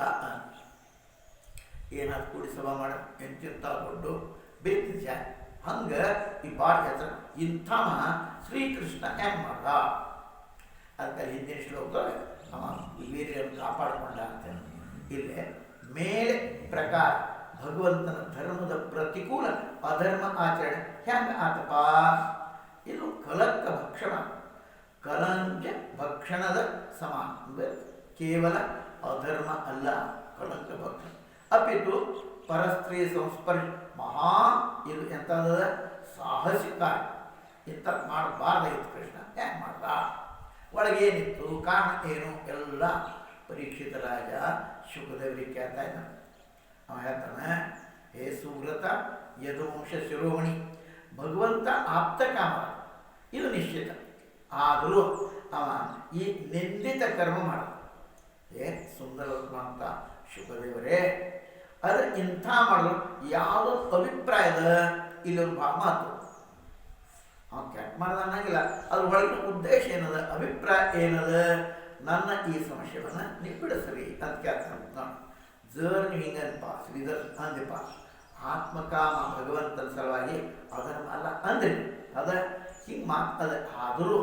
ಏನಾದ್ರು ಕೂಡಿ ಸಭಾ ಮಾಡ ಎಂತಿಂಥ ದೊಡ್ಡ ಬೇತಿ ಜಾತಿ. ಹಂಗೆ ಈ ಭಾಳ ಹೆಸರು ಇಂಥವ ಶ್ರೀಕೃಷ್ಣ ಹೆಂಗೆ ಮಾಡ್ದ? ಅದಕ್ಕೆ ಹಿಂದಿನ ಶ್ಲೋಕದಾಗ ಅವ ವೀರ್ಯವನ್ನು ಕಾಪಾಡಿಕೊಂಡ ಅಂತ. ಇಲ್ಲೇ ಮೇಲೆ ಪ್ರಕಾರ ಭಗವಂತನ ಧರ್ಮದ ಪ್ರತಿಕೂಲ ಅಧರ್ಮ ಆಚರಣೆ ಹೆಂಗೆ ಆತಪ್ಪ? ಇದು ಕಲಂಕ ಭಕ್ಷಣ, ಕಲಂಕ ಭಕ್ಷಣದ ಸಮಾನ. ಅಂದರೆ ಕೇವಲ ಅಧರ್ಮ ಅಲ್ಲ, ಕಲಂಕ ಭಕ್ಷಣ. ಅಪಿತು ಪರಸ್ತ್ರೀ ಸಂಸ್ಪರ್ಶ ಮಹಾ, ಇದು ಎಂಥದ ಸಾಹಸಿಕ. ಇಂಥ ಮಾಡಬಾರ್ದಾಗಿತ್ತು. ಕೃಷ್ಣ ಯಾಕೆ ಮಾಡ್ದ? ಒಳಗೇನಿತ್ತು, ಕಾರಣ ಏನು ಎಲ್ಲ ಪರೀಕ್ಷಿತ ರಾಜ ಶುಕದೇವರಿಗೆ ಕೇಳ್ತಾ ಇದ್ದಾನೆ. ಅವ ಹೇಳ್ತಾನೆ, ಹೇ ಸುವ್ರತ ಯದುವಂಶ ಶಿರೋಮಣಿ, ಭಗವಂತ ಆಪ್ತ ಕಾಮ, ಇದು ನಿಶ್ಚಿತ. ಆದರೂ ಅವ ಈ ನಿಂದಿತ ಕರ್ಮ ಮಾಡ. ಸುಂದರತ್ಮ ಶುಕದೇವರೇ, ಅದು ಇಂಥ ಮಾಡಲು ಯಾವುದೋ ಅಭಿಪ್ರಾಯದ ಇಲ್ಲೊಂದು ಮಾತು. ಅವ್ನು ಕೆಟ್ಟ ಮಾಡ್ದ ಅನ್ನಂಗಿಲ್ಲ, ಅದ್ರ ಒಳಗಿನ ಉದ್ದೇಶ ಏನದ, ಅಭಿಪ್ರಾಯ ಏನದ? ನನ್ನ ಈ ಸಮಸ್ಯೆಯನ್ನು ನಿಪ್ಪಿಡಿಸ್ರಿ ಅಂತ ಕೇಳ್ತಾನೆ. ನಾನು ಜರ್ ನೀವು ಹಿಂಗನ್ಪ ಶ್ರೀಧರ್ ಅಂದೆಪ್ಪ, ಆತ್ಮಕಾಮ ಭಗವಂತನ ಸಲುವಾಗಿ ಅಧರ್ಮ ಅಲ್ಲ ಅಂದ್ರಿ, ಅದ ಹಿಂಗೆ ಮಾತದ. ಆದರೂ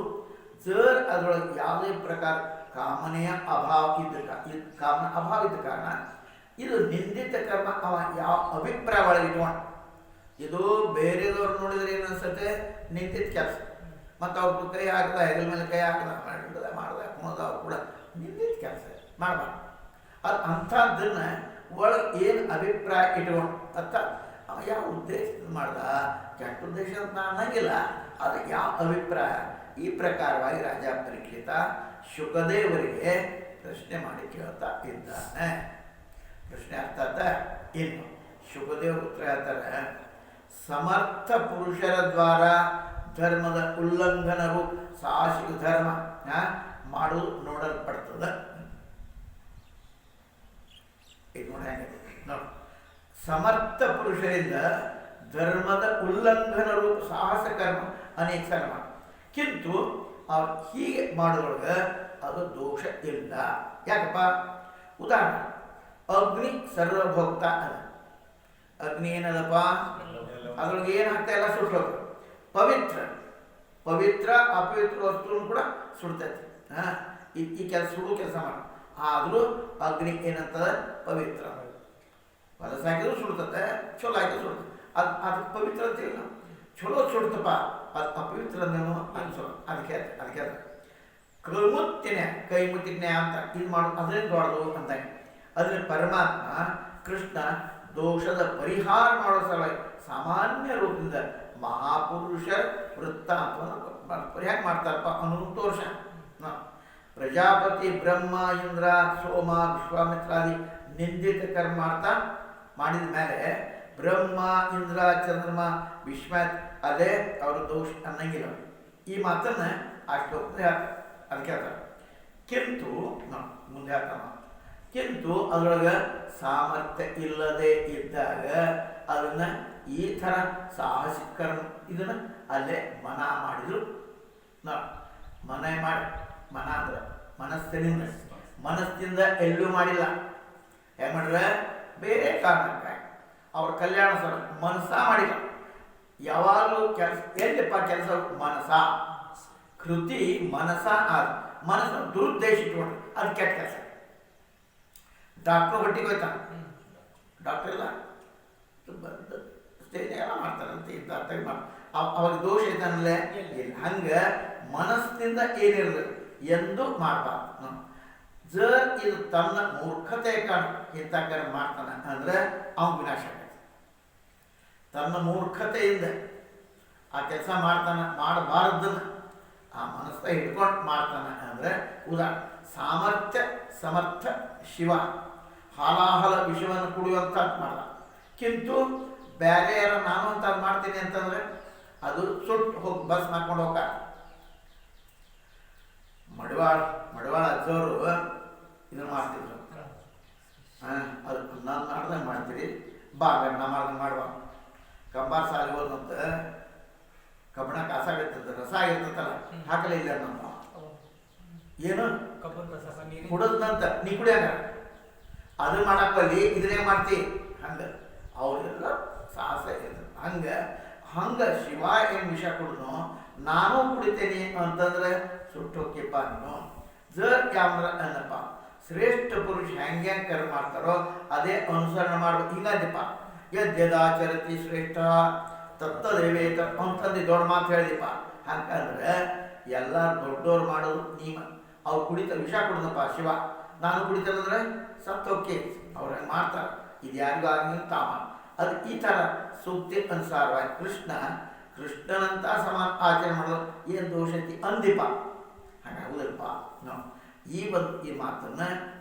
ಜರ್ ಅದರೊಳಗೆ ಯಾವುದೇ ಪ್ರಕಾರ ಕಾಮನೆಯ ಅಭಾವ ಕಾಮನ ಅಭಾವ ಇದ್ದ ಕಾರಣ ಇದು ನಿಂದಿತ ಕರ್ಮ. ಅವ ಯಾವ ಅಭಿಪ್ರಾಯ ಒಳಗಿಟ್ಕೊಂಡು, ಇದು ಬೇರೆದವ್ರು ನೋಡಿದ್ರೆ ಏನು ಅನ್ಸುತ್ತೆ, ನಿಂದಿತ ಕೆಲಸ. ಮತ್ತು ಅವ್ರ ಕೈ ಹಾಕ್ದ, ಹೆಗಲ ಮೇಲೆ ಕೈ ಹಾಕ್ದ, ಮಾಡ್ದ ಕುಣದ, ಅವ್ರು ಕೂಡ ನಿಂದಿತ ಕೆಲಸ ಮಾಡಬಾರ್ದು. ಅದು ಅಂಥದ್ದನ್ನು ಒಳಗೆ ಏನು ಅಭಿಪ್ರಾಯ ಇಟ್ಕೊಂಡು ಅಂತ ಅವ ಯಾವ ಉದ್ದೇಶದಿಂದ ಮಾಡ್ದ? ಕೆಟ್ಟ ಉದ್ದೇಶ ಅಂತ ಅನ್ನಂಗಿಲ್ಲ, ಅದು ಯಾವ ಅಭಿಪ್ರಾಯ? ಈ ಪ್ರಕಾರವಾಗಿ ರಾಜ ಪರೀಕ್ಷಿತ ಶುಕದೇವರಿಗೆ ಪ್ರಶ್ನೆ ಮಾಡಿ ಕೇಳ್ತಾ ಇದ್ದಾನೆ. ಪ್ರಶ್ನೆ ಅರ್ಥ ಇನ್ನು ಶುಕದೇವರು ಉತ್ತರ ಹೇಳ್ತಾರೆ, ಸಮರ್ಥ ಪುರುಷರ ದ್ವಾರ ಧರ್ಮದ ಉಲ್ಲಂಘನವು ಸಾಹಸಿಕ ಧರ್ಮ ಮಾಡುವುದು ನೋಡಲ್ಪಡ್ತದೆ. ಈಗ ನೋಡಿ, ಸಮರ್ಥ ಪುರುಷರಿಂದ ಧರ್ಮದ ಉಲ್ಲಂಘನ ರೂಪ ಸಾಹಸ ಕರ್ಮ ಅನೇಕ ಸಲ ಮಾಡ. ಕಿಂತು ಅವ್ರು ಹೀಗೆ ಮಾಡೋದ್ರೊಳಗೆ ಅದು ದೋಷ ಇಲ್ಲ. ಯಾಕಪ್ಪ? ಉದಾಹರಣೆ, ಅಗ್ನಿ ಸರ್ವಭೋಕ್ತ ಅದ. ಅಗ್ನಿ ಏನದಪ್ಪ? ಅದ್ರೊಳಗೆ ಏನಾಗ್ತಾ ಇಲ್ಲ, ಸುಟ್ಟೋದು. ಪವಿತ್ರ ಅಪವಿತ್ರ ವಸ್ತುವನ್ನು ಕೂಡ ಸುಡ್ತೈತಿ. ಈ ಕೆಲಸ ಸುಡು ಕೆಲಸ ಮಾಡಿ. ಆದರೂ ಅಗ್ನಿ ಏನಂತದ? ಪವಿತ್ರ. ಹೊಲಸ ಹಾಕಿದ್ರು ಸುಡ್ತತೆ, ಚಲೋ ಹಾಕಿದ್ರು ಸುಡ್ತದೆ. ಅದಕ್ಕೆ ಪವಿತ್ರ ಅಂತೀವಿ ನಾವು. ಚಲೋ ಸುಡ್ತಪ್ಪ, ಅದು ಅಪವಿತ್ರ ಅಂದೇನು ಅನ್ಸೋದು. ಅದಕ್ಕೆ ಕೈಮುತ್ತಿನ ಕೈಮುತ್ತಿನ ಅಂತ ಇದು ಮಾಡೋದು ಅದರಿಂದ ದೊಡ್ಡದು ಅಂತ. ಅದನ್ನ ಪರಮಾತ್ಮ ಕೃಷ್ಣ ದೋಷದ ಪರಿಹಾರ ಮಾಡೋ ಸಲುವಾಗಿ ಸಾಮಾನ್ಯ ರೂಪದಿಂದ ಮಹಾಪುರುಷ ವೃತ್ತಾಂತವನ್ನು ಪರಿಹಾರ ಮಾಡ್ತಾರಪ್ಪ ಅನ್ನೋದು ತೋರ್ಸ. ಪ್ರಜಾಪತಿ ಬ್ರಹ್ಮ ಇಂದ್ರ ಸೋಮ ವಿಶ್ವಾಮಿತ್ರಾದಿ ನಿಂದಿತ ಕರ್ಮ ಮಾಡ್ತಾ ಮಾಡಿದ ಮೇಲೆ ಬ್ರಹ್ಮ ಇಂದ್ರ ಚಂದ್ರಮ ವಿಶ್ವಾಮಿತ್ರ ಅದೇ ಅವರು ದೋಷ ಅನ್ನಂಗಿಲ್ಲ. ಈ ಮಾತನ್ನ ಅಷ್ಟು ಹೇಳ್ತಾರೆ. ಅದಕ್ಕೆ ಹೇಳ್ತಾರೆ ಕಿಂತು ಮುಂದೆ ಹೇಳ್ತಾನ, ಕಿಂತು ಅದರೊಳಗೆ ಸಾಮರ್ಥ್ಯ ಇಲ್ಲದೆ ಇದ್ದಾಗ ಅದನ್ನ ಈ ಥರ ಸಾಹಸಿಕ ಕರ್ಮ ಇದನ್ನ ಅಲ್ಲೇ ಮನ ಮಾಡಿದ್ರು. ಮನೆ ಮಾಡಿ, ಮನ ಅಂದ್ರೆ ಮನಸ್ಸಿನಿಂದ ಎಲ್ಲೂ ಮಾಡಿಲ್ಲ. ಹೇಗೆ ಮಾಡ್ರೆ? ಬೇರೆ ಕಾರಣಕ್ಕಾಗಿ ಅವ್ರ ಕಲ್ಯಾಣ ಸಲ ಮನಸ್ಸ ಮಾಡಿಲ್ಲ. ಯಾವಾಗಲೂ ಕೆಲಸ ಎಲ್ಲಿಪ್ಪ ಕೆಲಸ? ಮನಸ ಕೃತಿ ಮನಸ ಆದ ಮನಸ್ಸನ್ನು ದುರುದ್ದೇಶ ಇಟ್ಕೊಂಡ್ರೆ ಅದು ಕೆಟ್ಟ ಕೆಲಸ. ಡಾಕ್ಟ್ರು ಹೊಟ್ಟಿಗೆ ಹೋಯ್ತಾನೆ, ಡಾಕ್ಟರ್ ಇಲ್ಲ ಸ್ಟೇಜ್ ಎಲ್ಲ ಮಾಡ್ತಾರಂತೆ ಇಂಥ ಅರ್ಥ ಮಾಡಿ ಅವಾಗ ದೋಷ ಐತಾನಲ್ಲೇ ಇಲ್ಲ. ಹಂಗೆ ಮನಸ್ಸಿನಿಂದ ಏನಿರಬೇಕು ಎಂದು ಮಾಡಬಾರ್ದು. ಜರ್ ಇದು ತನ್ನ ಮೂರ್ಖತೆ ಕಾರಣ ಇಂಥ ಕರ್ಮ ಮಾಡ್ತಾನೆ ಅಂದರೆ ಅವನು ವಿನಾಶ ಆಗತ್ತೆ. ತನ್ನ ಮೂರ್ಖತೆಯಿಂದ ಆ ಕೆಲಸ ಮಾಡ್ತಾನೆ, ಮಾಡಬಾರ್ದನ್ನ ಆ ಮನಸ್ಸು ಹಿಡ್ಕೊಂಡು ಮಾಡ್ತಾನೆ ಅಂದರೆ ಉದಾಹರಣೆ ಸಾಮರ್ಥ್ಯ ಸಮರ್ಥ ಶಿವ ಹಾಲಾಹಲ ವಿಷವನ್ನು ಕುಡಿಯುವಂಥದ್ದು ಮಾಡ ಕಿಂತು ಬೇರೆ ಯಾರೋ ನಾನು ಅಂಥದ್ದು ಮಾಡ್ತೀನಿ ಅಂತಂದರೆ ಅದು ಸುಟ್ಟು ಹೋಗಿ ಬಸ್ ಮಾಡ್ಕೊಂಡು ಹೋಗ. ಮಡಿವಾಳ ಅಜ್ಜವರು ಇದನ್ನು ಮಾಡ್ತಿದ್ರು. ಅದು ನಾನು ಮಾಡ್ದಂಗೆ ಮಾಡ್ತೀರಿ ಬಾ ನಾ ಮಾಡ್ದಂಗೆ ಮಾಡುವ. ಕಂಬಾರ ಸಾಲಿ ಹೋದಂತ ಕಬ್ಬಣ ಕಾಸಾಗಿರ್ತದೆ, ರಸ ಆಗಿರ್ತದಲ್ಲ ಹಾಕಲೇ ಇಲ್ಲ ನಮ್ಮ ಏನು ಕುಡದಂತ ನೀ ಕುಡಿಯಾಗ ಅದು ಮಾಡಕ್ಕಲ್ಲಿ ಇದನ್ನೇ ಮಾಡ್ತಿ. ಹಂಗೆ ಅವರೆಲ್ಲ ಸಾಹಸ ಇರ್ತದೆ. ಹಂಗೆ ಶಿವ ಏನು ವಿಷ ಕುಡಿದ್ನು ನಾನು ಕುಡಿತೇನೆ ಅಂತಂದ್ರೆ ಸುಟ್ಟೋಕ್ಕಿಪ್ಪ ನೀನು. ಜರ್ ಕ್ಯಾಮ್ರ ಅನ್ನಪ್ಪ ಶ್ರೇಷ್ಠ ಪುರುಷ ಹೆಂಗೆ ಕರ್ಮ ಮಾಡ್ತಾರೋ ಅದೇ ಅನುಸರಣೆ ಮಾಡ್ಬೇಕು. ಹಿಂಗಂದಪ್ಪ ಯದ್ಯದಾಚರತಿ ಶ್ರೇಷ್ಠ ತತ್ತದೇವೇತ ಅಂತಂದು ದೊಡ್ಡ ಮಾತು ಹೇಳಿದಪ್ಪ. ಹಾಗಂದ್ರೆ ಎಲ್ಲ ದೊಡ್ಡವ್ರು ಮಾಡೋದು ನಿಯಮ. ಅವ್ರು ಕುಡಿತ ವಿಷ ಕುಡಿದಪ್ಪ ಶಿವ, ನಾನು ಕುಡಿತಂದ್ರೆ ಸತ್ತೋಕೆ ಅವ್ರು ಹಂಗೆ ಮಾಡ್ತಾರೆ. ಇದು ಯಾರಿಗೂ ಆಗಿಲ್ಲ ತಾಮ. ಅದು ಈ ಥರ ಸೂಕ್ತಿ ಅನುಸಾರವಾಗಿ ಕೃಷ್ಣನಂತ ಸಮಾನ ಆಚರಣೆ ಮಾಡೋದು ಏನು ದೋಷ ಐತಿ ಅಂದಿಪ್ಪ. ಹಾಗಾಗುದಿಲ್ಲಪ್ಪ ನಾವು ಈ ಮಾತನ್ನು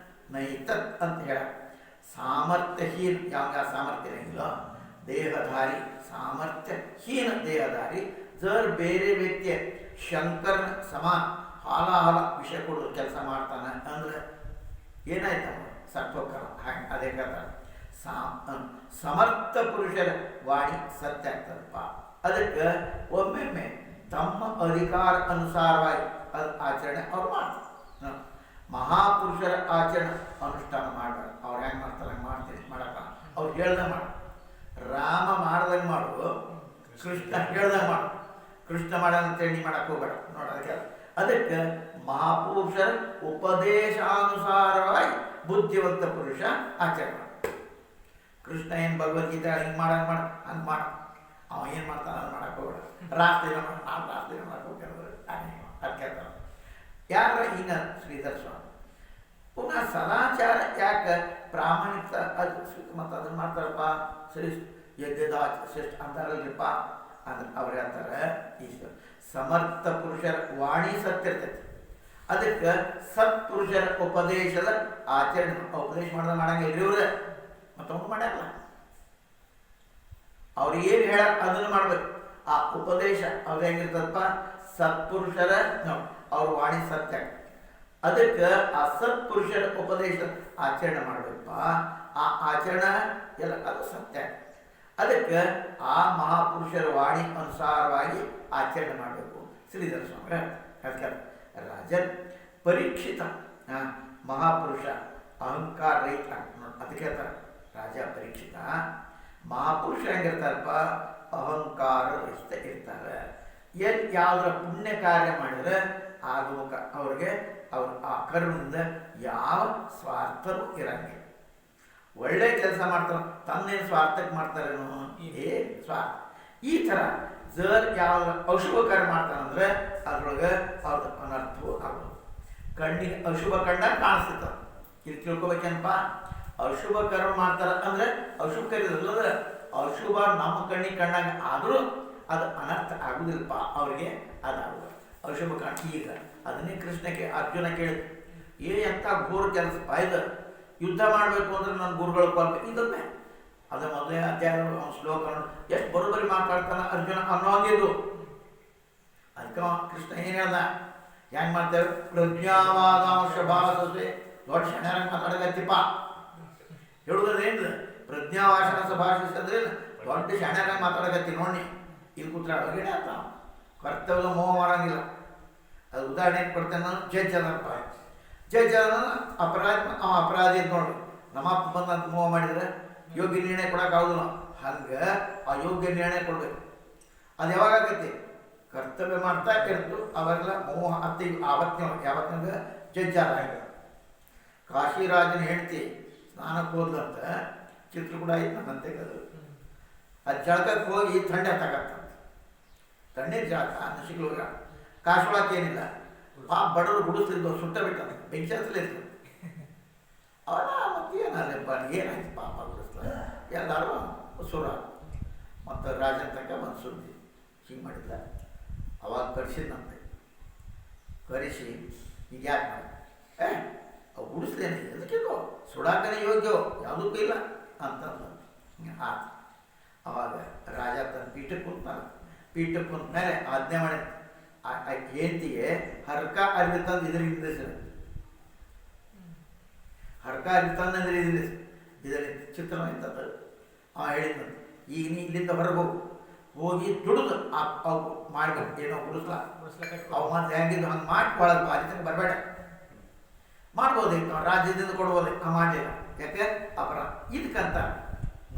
ನೈತತ್ ಅಂತ ಹೇಳ. ಸಾಮರ್ಥ್ಯಹೀನ ಯಾವ ಸಾಮರ್ಥ್ಯ ಇರಂಗಿಲ್ಲ ದೇಹಧಾರಿ, ಸಾಮರ್ಥ್ಯಹೀನ ದೇಹಧಾರಿ ಜರ್ ಬೇರೆ ವ್ಯಕ್ತಿಯ ಶಂಕರನ ಸಮಾನ ಹಾಲಾಹಲ ವಿಷ ಕೊಡೋದು ಕೆಲಸ ಮಾಡ್ತಾನೆ ಅಂದ್ರೆ ಏನಾಯ್ತಮ್ಮ ಸತ್ವಕರ. ಹಾಗೆ ಅದೇ ಹೇಳ್ತಾರೆ ಸಮರ್ಥ ಪುರುಷರ ವಾಣಿ ಸತ್ಯ ಆಗ್ತದಪ್ಪ. ಅದಕ್ಕೆ ಒಮ್ಮೊಮ್ಮೆ ತಮ್ಮ ಅಧಿಕಾರ ಅನುಸಾರವಾಗಿ ಅದು ಆಚರಣೆ ಅವ್ರು ಮಾಡ್ತಾರೆ. ಮಹಾಪುರುಷರ ಆಚರಣೆ ಅನುಷ್ಠಾನ ಮಾಡಬೇಡ. ಅವ್ರು ಹೆಂಗೆ ಮಾಡ್ತಾರೆ ಹಂಗೆ ಮಾಡ್ತೀನಿ ಮಾಡಪ್ಪ. ಅವ್ರು ಹೇಳ್ದಂಗೆ ಮಾಡು. ರಾಮ ಮಾಡ್ದಂಗೆ ಮಾಡು, ಕೃಷ್ಣ ಹೇಳ್ದಂಗೆ ಮಾಡು. ಕೃಷ್ಣ ಮಾಡಂತೇಳಿ ನೀ ಮಾಡಕ್ಕೆ ಹೋಗ್ಬೇಡ ನೋಡೋದಕ್ಕೆ. ಅದಕ್ಕೆ ಮಹಾಪುರುಷರ ಉಪದೇಶಾನುಸಾರವಾಗಿ ಬುದ್ಧಿವಂತ ಪುರುಷ ಆಚರಣೆ ಮಾಡ. ಕೃಷ್ಣ ಏನು ಭಗವದ್ಗೀತೆ ಹಿಂಗೆ ಮಾಡಂಗೆ ಮಾಡ ಹಂಗೆ ಮಾಡ. ಅವ ಏನು ಮಾಡ್ತಾನೆ ಅದು ಮಾಡಕ್ಕೆ ಹೋಗ್ಬೇಡ. ರಾಷ್ಟ್ರೀಯ ಮಾಡ ನಾವು ರಾಷ್ಟ್ರೀಯ ಮಾಡಕ್ಕೆ ಹೋಗ್ತಾರೆ ಅದಕ್ಕೆ ಯಾರ ಹಿಂಗ ಶ್ರೀಧರ ಸ್ವಾಮಿ. ಪುನಃ ಸದಾಚಾರ ಯಾಕೆ ಪ್ರಾಮಾಣಿಕ ಅದು ಮತ್ತು ಅದನ್ನು ಮಾಡ್ತಾರಪ್ಪ ಶ್ರೇಷ್ಠ ಯದ್ಯದ ಶ್ರೇಷ್ಠ ಅಂತಾರಲ್ರಿಪ್ಪ ಅಂದ್ರೆ ಅವ್ರು ಹೇಳ್ತಾರೆ ಈಶ್ವರ ಸಮರ್ಥ ಪುರುಷರ ವಾಣಿ ಸತ್ಯ ಇರ್ತೈತಿ. ಅದಕ್ಕೆ ಸತ್ಪುರುಷರ ಉಪದೇಶದ ಆಚರಣೆ ಉಪದೇಶ ಮಾಡಂಗಿಲ್ಲ ಇವ್ರೆ ಮತ್ತೊಂದು ಮಾಡ್ಯಾರಲ್ಲ ಅವ್ರು ಏನು ಹೇಳ ಅದನ್ನು ಮಾಡ್ಬೇಕು. ಆ ಉಪದೇಶ ಅವ್ರು ಹೆಂಗಿರ್ತದಪ್ಪ ಸತ್ಪುರುಷರ ಅವ್ರ ವಾಣಿ ಸತ್ಯ. ಅದಕ್ಕೆ ಆ ಸತ್ಪುರುಷರ ಉಪದೇಶ ಆಚರಣೆ ಮಾಡಬೇಕಪ್ಪ. ಆ ಆಚರಣೆ ಎಲ್ಲ ಅದು ಸತ್ಯ. ಅದಕ್ಕೆ ಆ ಮಹಾಪುರುಷರ ವಾಣಿ ಅನುಸಾರವಾಗಿ ಆಚರಣೆ ಮಾಡಬೇಕು. ಶ್ರೀಧರ ಸ್ವಾಮಿ ಅದಕ್ಕೆ ರಾಜನ್ ಪರೀಕ್ಷಿತ ಮಹಾಪುರುಷ ಅಹಂಕಾರ ರಹಿತ ಅದಕ್ಕೆ ಹೇಳ್ತಾರೆ ರಾಜ ಪರೀಕ್ಷಿತ. ಮಹಾಪುರುಷ ಹೆಂಗಿರ್ತಾರಪ್ಪ ಅಹಂಕಾರ ರಹಿತ ಇರ್ತಾರೆ. ಯಾವುದರ ಪುಣ್ಯ ಕಾರ್ಯ ಮಾಡಿದರೆ ಆಗುವ ಅವ್ರಿಗೆ ಅವ್ರ ಆ ಕರ್ಮದಿಂದ ಯಾವ ಸ್ವಾರ್ಥವೂ ಇರಂಗಿಲ್ಲ. ಒಳ್ಳೆ ಕೆಲಸ ಮಾಡ್ತಾರೆ ತನ್ನೇನು ಸ್ವಾರ್ಥಕ್ಕೆ ಮಾಡ್ತಾರೇನೋ ಸ್ವಾರ್ಥ. ಈ ಥರ ಜರ್ ಯಾವ ಅಶುಭ ಕರ್ಮ ಮಾಡ್ತಾರಂದ್ರೆ ಅದ್ರೊಳಗೆ ಅವ್ರದ್ದು ಅನರ್ಥವೂ ಆಗೋದು. ಕಣ್ಣಿಗೆ ಅಶುಭ ಕಂಡಾಗ ಕಾಣಿಸ್ತೈತ. ಇಲ್ಲಿ ತಿಳ್ಕೊಬೇಕೇನಪ್ಪ ಅಶುಭ ಕರ್ಮ ಮಾಡ್ತಾರೆ ಅಂದರೆ ಅಶುಭ ಕರೀದಲ್ಲದ್ರೆ ಅಶುಭ ನಮ್ಮ ಕಣ್ಣಿಗೆ ಕಂಡಾಗ ಆದರೂ ಅದು ಅನರ್ಥ ಆಗುದಿಲ್ಲಪ್ಪ ಅವ್ರಿಗೆ. ಅದಾಗುದು ಅಶುಭ ಕಾಣ. ಈಗ ಅದನ್ನೇ ಕೃಷ್ಣಕ್ಕೆ ಅರ್ಜುನ ಕೇಳಿದ ಎಂಥ ಘೋರ ಕೆಲಸ ಇದು ಯುದ್ಧ ಮಾಡಬೇಕು ಅಂದ್ರೆ ನನ್ನ ಗುರುಗಳು ಕೊಲ್ಬೇಕು ಇದನ್ನೇ. ಅದು ಮೊದಲೇ ಅಧ್ಯಾಯ ಶ್ಲೋಕ ಎಷ್ಟು ಬರೋಬ್ಬರಿ ಮಾತಾಡ್ತಾನೆ ಅರ್ಜುನ ಅನ್ನೋಂಗಿದ್ದು. ಅದಕ್ಕೆ ಕೃಷ್ಣ ಏನು ಹೇಳ್ದ ಹೆಂಗೆ ಮಾಡ್ತೇವೆ ಪ್ರಜ್ಞಾವಾದಾಂಶ ಭಾಷೆ ದೊಡ್ಡ ಶಣ್ಯಾರ ಮಾತಾಡಕತ್ತಿಪ್ಪ ಹೇಳುವುದೇನು ಪ್ರಜ್ಞಾವಾಸನ ಸಭಾಷಿಸಂದ್ರೆ ದೊಡ್ಡ ಶಣ್ಯಾರ ಮಾತಾಡಕತ್ತಿ ನೋಡಿ ಇಲ್ಲಿ ಕೂತ್ರಾಡೋ ಗಿಡ ಅಂತ ಕರ್ತವ್ಯ ಮೋಹ ಮಾಡಂಗಿಲ್ಲ. ಅದು ಉದಾಹರಣೆ ಕೊಡ್ತೇನೆ ನಾನು. ಜಡ್ಜ್ ಅದಪ್ಪ ಜಡ್ಜ್ ಅದ ಅಪರಾಧಿ ಅಂತ ನೋಡಿ ನಮ್ಮಪ್ಪ ಬಂದಂತ ಮೋಹ ಮಾಡಿದರೆ ಯೋಗ್ಯ ನಿರ್ಣಯ ಕೊಡೋಕ್ಕಾಗೋದಿಲ್ಲ. ಹಂಗೆ ಆ ಯೋಗ್ಯ ನಿರ್ಣಯ ಕೊಡ್ಬೇಕು. ಅದು ಯಾವಾಗ ಆಗತ್ತೆ ಕರ್ತವ್ಯ ಮಾಡ್ತಾ ಇರ್ತು. ಅವೆಲ್ಲ ಮೋಹ ಅತಿ ಯಾವತ್ತಿನ ಜಜ್ಜಾರ. ಕಾಶಿರಾಜನ ಹೆಂಡತಿ ಸ್ನಾನಕ್ಕೆ ಹೋದ್ಲಂತ, ಚಿತ್ರಕೂಟ ಆಯ್ತು ನನ್ನಂತೆ ಅದು. ಅದು ಜಳಕಕ್ಕೆ ಹೋಗಿ ಥಂಡಿ ಹತ್ತಾಗತ್ತಂತ. ತಣ್ಣೀರು ಜಳಕ ನಸಿಗಳು ಕಾಶೊಳಕ್ಕೆ ಏನಿಲ್ಲ. ಬಡವರು ಗುಡಿಸ್ತಿದ್ದು ಸುಟ್ಟ ಬಿಟ್ಟ ಬೆಂಕಿ ಹತ್ತಲೇ ಇರ್ತದೆ. ಅವನ ಮತ್ತೇನಲ್ಲಪ್ಪ ಏನಾಯ್ತು ಪಾಪ ಗುಡಿಸ್ಲ ಎಲ್ಲರೂ ಸುರ. ಮತ್ತು ರಾಜನ ತನಕ ಬಂದು ಸುದ್ದಿ ಹಿಂಗೆ ಮಾಡಿಲ್ಲ. ಅವಾಗ ಕರೆಸಿದಂತೆ, ಕರೆಸಿ ಈಗ ಯಾಕೆ ಮಾಡಿ ಅವು ಗುಡಿಸ್ಲೇನೆ ಎದಕ್ಕಿದು ಸುಡಾಕನೇ ಯೋಗ್ಯ ಯಾವುದಕ್ಕೂ ಇಲ್ಲ ಅಂತಂದು ಆತ. ಅವಾಗ ರಾಜ ತನ್ನ ಪೀಠಕ್ಕೆ ಕುಂತಾನ. ಪೀಠಕ್ಕೆ ಕುಂತ ಮೇಲೆ ಆಜ್ಞೆ ಮಾಡಿ ಹೆಂಡತಿಗೆ ಹರ್ಕ ಅರಿವಿ ತಂದು ಇದರಿಂದ ಹರ್ಕ ಅರಿವಿ ತಂದು ಇದರಲ್ಲಿ ಚಿತ್ರಣ ಇರ್ತದೆ. ಅವ ಹೇಳಿದ್ನಂತ, ಈಗ ನೀ ಇಲ್ಲಿಂದ ಹೊರಗೆ ಹೋಗಿ ದುಡಿದು ಅವು ಮಾಡ್ಬೇಕು, ಏನೋ ಗುಡಿಸ್ಲ ಅವು ಮತ್ತೆ ಹೆಂಗಿದ್ದು ಹಂಗೆ ಮಾಡಿ ಒಳಗೆ ಬಾಲಿತಂಗೆ ಬರಬೇಡ. ಮಾಡ್ಬೋದಿತ್ತು ನಾವು ರಾಜ್ಯದಿಂದ ಕೊಡ್ಬೋದು, ಮಾಡಲಿಲ್ಲ. ಯಾಕೆ ಅಪರ ಇದಕ್ಕಂತ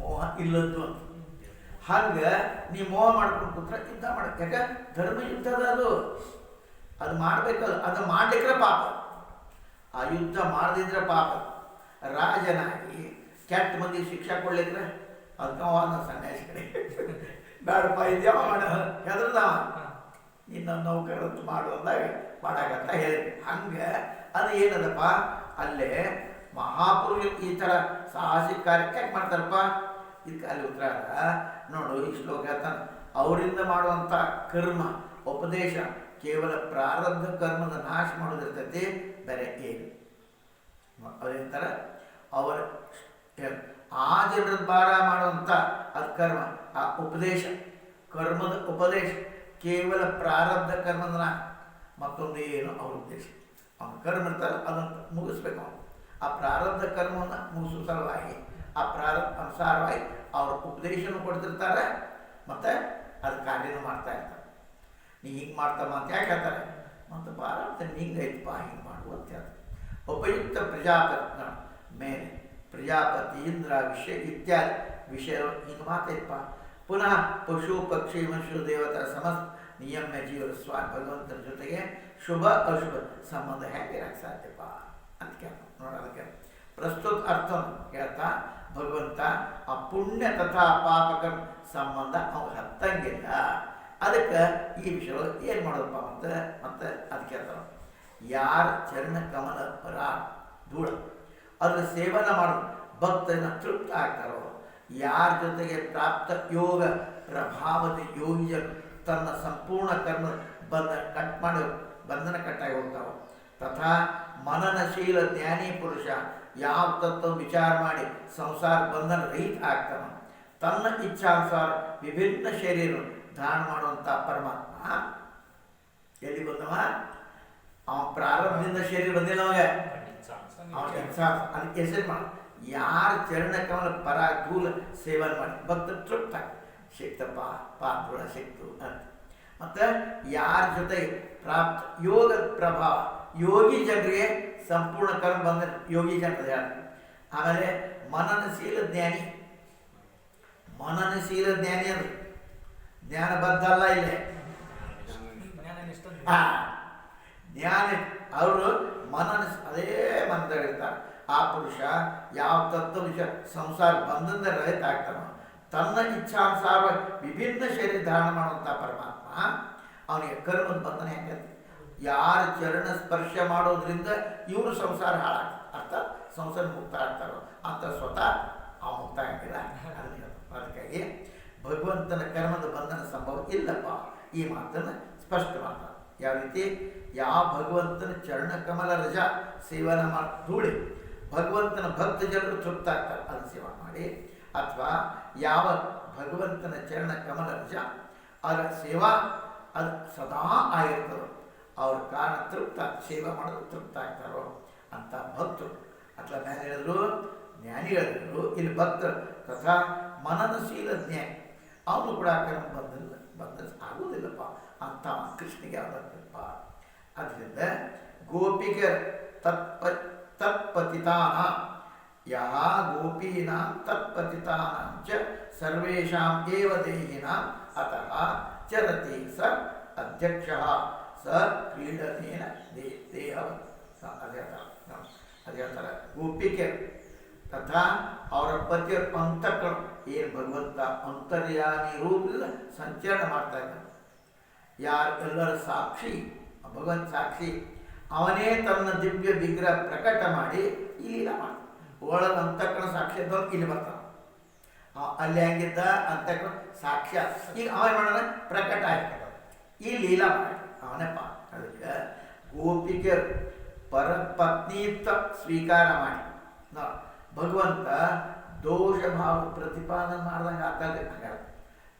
ಮೋಹ ಇಲ್ಲದ್ದು ಅಂತ. ಹಂಗೆ ನೀ ಮೋಹ ಮಾಡ್ಕೊಂಡು ಕೂತ್ರೆ ಯುದ್ಧ ಮಾಡಕ್ಕೆ. ಯಾಕೆ ಧರ್ಮ ಯುದ್ಧದ ಅದು ಮಾಡಬೇಕಲ್ಲ. ಅದು ಮಾಡ್ಲಿಕ್ರೆ ಪಾಪ. ಆ ಯುದ್ಧ ಮಾಡದಿದ್ರೆ ಪಾಪ. ರಾಜನಾಗಿ ಕೆಟ್ಟ ಮಂದಿ ಶಿಕ್ಷೆ ಕೊಡ್ಲಿಕ್ರೆ ಅದಕ್ಕವಾದ ಸನ್ಯಾಸಿ ಕಡೆ ಬೇಡಪ್ಪ ಇದ್ಯಾವ ಮಾಡ ಹೆದರ್ದವ ಇನ್ನು ನೌಕರದ್ದು ಮಾಡು ಅಂದಾಗ ಮಾಡಾಕಂತ ಹೇಳಿದ್ವಿ. ಹಂಗೆ ಅದು ಏನದಪ್ಪ, ಅಲ್ಲೇ ಮಹಾಪುರುಷರು ಈ ಥರ ಸಾಹಸಿಕ ಕಾರ್ಯಕ್ಕೆ ಯಾಕೆ ಮಾಡ್ತಾರಪ್ಪ? ಇದಕ್ಕೆ ಅಲ್ಲಿ ಉತ್ತರ ನೋಡು. ಈ ಶ್ಲೋಕ ಹೇಳ್ತಾನೆ, ಅವರಿಂದ ಮಾಡುವಂಥ ಕರ್ಮ ಉಪದೇಶ ಕೇವಲ ಪ್ರಾರಬ್ಧ ಕರ್ಮದ ನಾಶ ಮಾಡೋದಿರ್ತೈತಿ, ಬೇರೆ ಏನು ಅದೇಂತಾರೆ ಅವರ ಆ ಜನರ ಭಾರ ಮಾಡುವಂಥ ಅದು ಕರ್ಮ. ಆ ಉಪದೇಶ ಕರ್ಮದ ಉಪದೇಶ ಕೇವಲ ಪ್ರಾರಬ್ಧ ಕರ್ಮದ ನಾಶ, ಮತ್ತೊಂದು ಏನು ಅವ್ರ ಉದ್ದೇಶ. ಅವನ ಕರ್ಮ ಇರ್ತಾರೆ ಅದನ್ನು ಮುಗಿಸ್ಬೇಕು. ಅವನು ಆ ಪ್ರಾರಬ್ಧ ಕರ್ಮವನ್ನು ಮುಗಿಸೋ ಸಲುವಾಗಿ ಆ ಪ್ರಾರಬ್ಧ ಅನುಸಾರವಾಗಿ ಅವ್ರ ಉಪದೇಶನೂ ಕೊಡ್ತಿರ್ತಾರೆ, ಮತ್ತು ಅದು ಕಾರ್ಯನೂ ಮಾಡ್ತಾ ಇರ್ತಾರೆ. ನೀ ಹಿಂಗೆ ಮಾಡ್ತಮ್ಮ ಅಂತ ಯಾಕೆ ಹೇಳ್ತಾರೆ? ಮತ್ತು ಪ್ರಾರಬ್ಧ ಹಿಂಗೈತಪ್ಪ ಹಿಂಗೆ ಮಾಡು ಅಂತ ಹೇಳ್ತಾರೆ. ಉಪಯುಕ್ತ ಪ್ರಜಾಪತಿ ಮೇಲೆ ಪ್ರಜಾಪತಿ ಇಂದ್ರ ವಿಷಯ ಇತ್ಯಾದಿ ವಿಷಯ ಹಿಂಗೆ ಮಾತೈತಪ್ಪ. ಪುನಃ ಪಶು ಪಕ್ಷಿ ಮನುಷ್ಯರು ದೇವತರ ಸಮಸ್ತ ನಿಯಮ್ಯ ಜೀವನ ಭಗವಂತನ ಜೊತೆಗೆ ಶುಭ ಅಶುಭ ಸಂಬಂಧ ಹೇಗೆ ಇರಕ್ಕೆ ಸಾಧ್ಯಪ್ಪ ಅಂತ ಕೇಳ್ತಾನೆ. ನೋಡಿ, ಅದಕ್ಕೆ ಪ್ರಸ್ತುತ ಅರ್ಥ ಹೇಳ್ತಾ ಭಗವಂತ ಆ ಪುಣ್ಯ ತಥಾ ಪಾಪಕರ ಸಂಬಂಧ ಅವ್ರು ಹತ್ತಂಗಿಲ್ಲ. ಅದಕ್ಕೆ ಈ ವಿಷಯಗಳು ಏನು ಮಾಡೋದಪ್ಪ ಮತ್ತೆ ಅದಕ್ಕೆ ಹೇಳ್ತಾರೆ, ಯಾರ ಚರಣ ಕಮಲ ಪರ ಧೂಳ ಅದರ ಸೇವನ ಮಾಡೋದು ಭಕ್ತನ ತೃಪ್ತ ಆಗ್ತಾರೋ, ಯಾರ ಜೊತೆಗೆ ಪ್ರಾಪ್ತ ಯೋಗ ಪ್ರಭಾವದ ಯೋಗಿಯರು ತನ್ನ ಸಂಪೂರ್ಣ ಕರ್ಮ ಬಂಧನ ಕಟ್ಟಾಗಿ ಹೋಗ್ತಾವೆ. ತಥಾ ಮನನಶೀಲ ಜ್ಞಾನಿ ಪುರುಷ ಯಾವ ತತ್ವ ವಿಚಾರ ಮಾಡಿ ಸಂಸಾರ ಬಂಧನ ರಹಿತ ಆಗ್ತಾನ. ತನ್ನ ಇಚ್ಛಾನುಸಾರ ವಿಭಿನ್ನ ಶರೀರ ಧಾರಣ ಮಾಡುವಂಥ ಪರಮಾತ್ಮ ಎಲ್ಲಿ ಬಂದವ? ಅವನ ಪ್ರಾರಂಭದಿಂದ ಶರೀರ ಬಂದಿಲ್ಲ ಅವಾಗ. ಅವನ ಇಚ್ಛಾ ಅದಕ್ಕೆ ಹೆಸರು ಮಾಡ ಯಾರ ಚರಣ ಕಮಲ ಪರ ಧೂಲ ಸೇವನೆ ಮಾಡಿ ಭಕ್ತ ತೃಪ್ತ ಸಿಕ್ತಪ್ಪ ಪಾಪುಳ ಸಿಕ್ತು ಅಂತ. ಮತ್ತು ಯಾರ ಜೊತೆ ಪ್ರಾಪ್ತ ಯೋಗ ಪ್ರಭಾವ ಯೋಗಿ ಜನರಿಗೆ ಸಂಪೂರ್ಣ ಕರ್ಮ ಬಂದ ಯೋಗಿ ಜನರ ಹೇಳ. ಆಮೇಲೆ ಮನನಶೀಲ ಜ್ಞಾನಿ ಅಂದ್ರೆ ಜ್ಞಾನಬದ್ಧ ಅಲ್ಲ, ಇಲ್ಲೇ ಜ್ಞಾನ ಅವರು ಅದೇ ಮನದಾಗ ಇರ್ತಾರೆ. ಆ ಪುರುಷ ಯಾವ ತತ್ವ ವಿಷಯ ಸಂಸಾರ ಬಂಧನದ ರಹಿತ ಆಗ್ತಾನೋ, ತನ್ನ ಇಚ್ಛಾನುಸಾರ ವಿಭಿನ್ನ ಶರೀರ ಧಾರಣ ಮಾಡುವಂಥ ಪರಮಾತ್ಮ ಅವನಿಗೆ ಕರ್ಮದ ಬಂಧನ ಹೆಂಗೆ? ಯಾರ ಚರಣ ಸ್ಪರ್ಶ ಮಾಡೋದ್ರಿಂದ ಇವರು ಸಂಸಾರ ಹಾಳಾಗ್ತಾರೆ, ಅರ್ಥಾತ್ ಸಂಸಾರ ಮುಕ್ತ ಆಗ್ತಾರೋ ಅಂತ ಸ್ವತಃ ಅವ ಮುಕ್ತ ಆಗಿಲ್ಲ. ಅದಕ್ಕಾಗಿ ಭಗವಂತನ ಕರ್ಮದ ಬಂಧನ ಸಂಭವ ಇಲ್ಲಪ್ಪ. ಈ ಮಾತನ್ನು ಸ್ಪಷ್ಟ ಮಾಡ್ತಾರೆ. ಯಾವ ರೀತಿ? ಯಾವ ಭಗವಂತನ ಚರಣ ಕಮಲ ರಜ ಸೇವನೆ ಮಾಡಿ ಧೂಳಿ ಭಗವಂತನ ಭಕ್ತ ಜನರು ತೃಪ್ತ ಆಗ್ತಾರೆ ಅದನ್ನು ಸೇವನೆ ಮಾಡಿ, ಅಥವಾ ಯಾವ ಭಗವಂತನ ಚರಣ ಕಮಲ ರಜ ಅದರ ಸೇವಾ ಅದು ಸದಾ ಆಗಿರ್ತದೋ ಅವ್ರ ಕಾರಣ ತೃಪ್ತ ಸೇವೆ ಮಾಡೋದು ತೃಪ್ತ ಆಗ್ತಾರೋ ಅಂತ ಭಕ್ತರು. ಅಥವಾ ಮೇಲೆ ಹೇಳಿದ್ರು ಜ್ಞಾನಿಗಳಿದ್ರು, ಇಲ್ಲಿ ಭಕ್ತರು. ತಥಾ ಮನನಶೀಲ ಜ್ಞಾನಿ ಅವನು ಕೂಡ ಕರ್ಮ ಬಂದ ಆಗುವುದಿಲ್ಲಪ್ಪ ಅಂತ ಕೃಷ್ಣಿಗೆ ಯಾವ್ದಪ್ಪ. ಅದರಿಂದ ಗೋಪಿಗೆ ತತ್ಪತಿತಾನ ಯಾ ಗೋಪೀನಾಂ ತತ್ಪತಿತಾನಾಂ ಚ ಸರ್ವೇಷಾಂ ಏವ ದೇಹಿನಾಂ ಅತಃ ಚರತಿ ಸ ಅಧ್ಯಕ್ಷ ಸ ಕ್ರೀಡನೇನ ದೇಹ ಅದೇ ಹೇಳ್ತಾರೆ ಗೋಪಿಕೆ ತಥಾ ಅವರ ಪತಿಯ ಅಂತಃಕರಣ ಏನು ಭಗವಂತ ಅಂತರ್ಯಾಮಿ ರೂಪದಿಂದ ಸಂಚರಣ ಮಾಡ್ತಾ ಇದ್ದಾನೆ. ಯಾರು ಎಲ್ಲರ ಸಾಕ್ಷಿ ಭಗವಂತ ಸಾಕ್ಷಿ, ಅವನೇ ತನ್ನ ದಿವ್ಯ ವಿಗ್ರಹ ಪ್ರಕಟ ಮಾಡಿ ಇಲ್ಲಿ ಮಾಡ್ತಾನೆ. ಒಳಗೆ ಅಂತಃಕರಣ ಸಾಕ್ಷಿ ಅಂತ ಇಲ್ಲಿ ಬರ್ತಾನೆ. ಅಲ್ಲಿ ಹೆಂಗಿದ್ದ ಅಂತಃಕರಣ ಸಾಕ್ಷ್ಯ, ಈಗ ಅವನ ಮಾಡೋಣ ಪ್ರಕಟ ಆಯ್ತು, ಈ ಲೀಲಾ ಮಾಡಿ ಅವನಪ್ಪ. ಅದಕ್ಕೆ ಗೋಪಿಕೆ ಪರಪತ್ನಿತ್ವ ಸ್ವೀಕಾರ ಮಾಡಿ ಭಗವಂತ ದೋಷ ಭಾವ ಪ್ರತಿಪಾದನೆ ಮಾಡ್ದಂಗೆ ಆಗ್ತದೆ.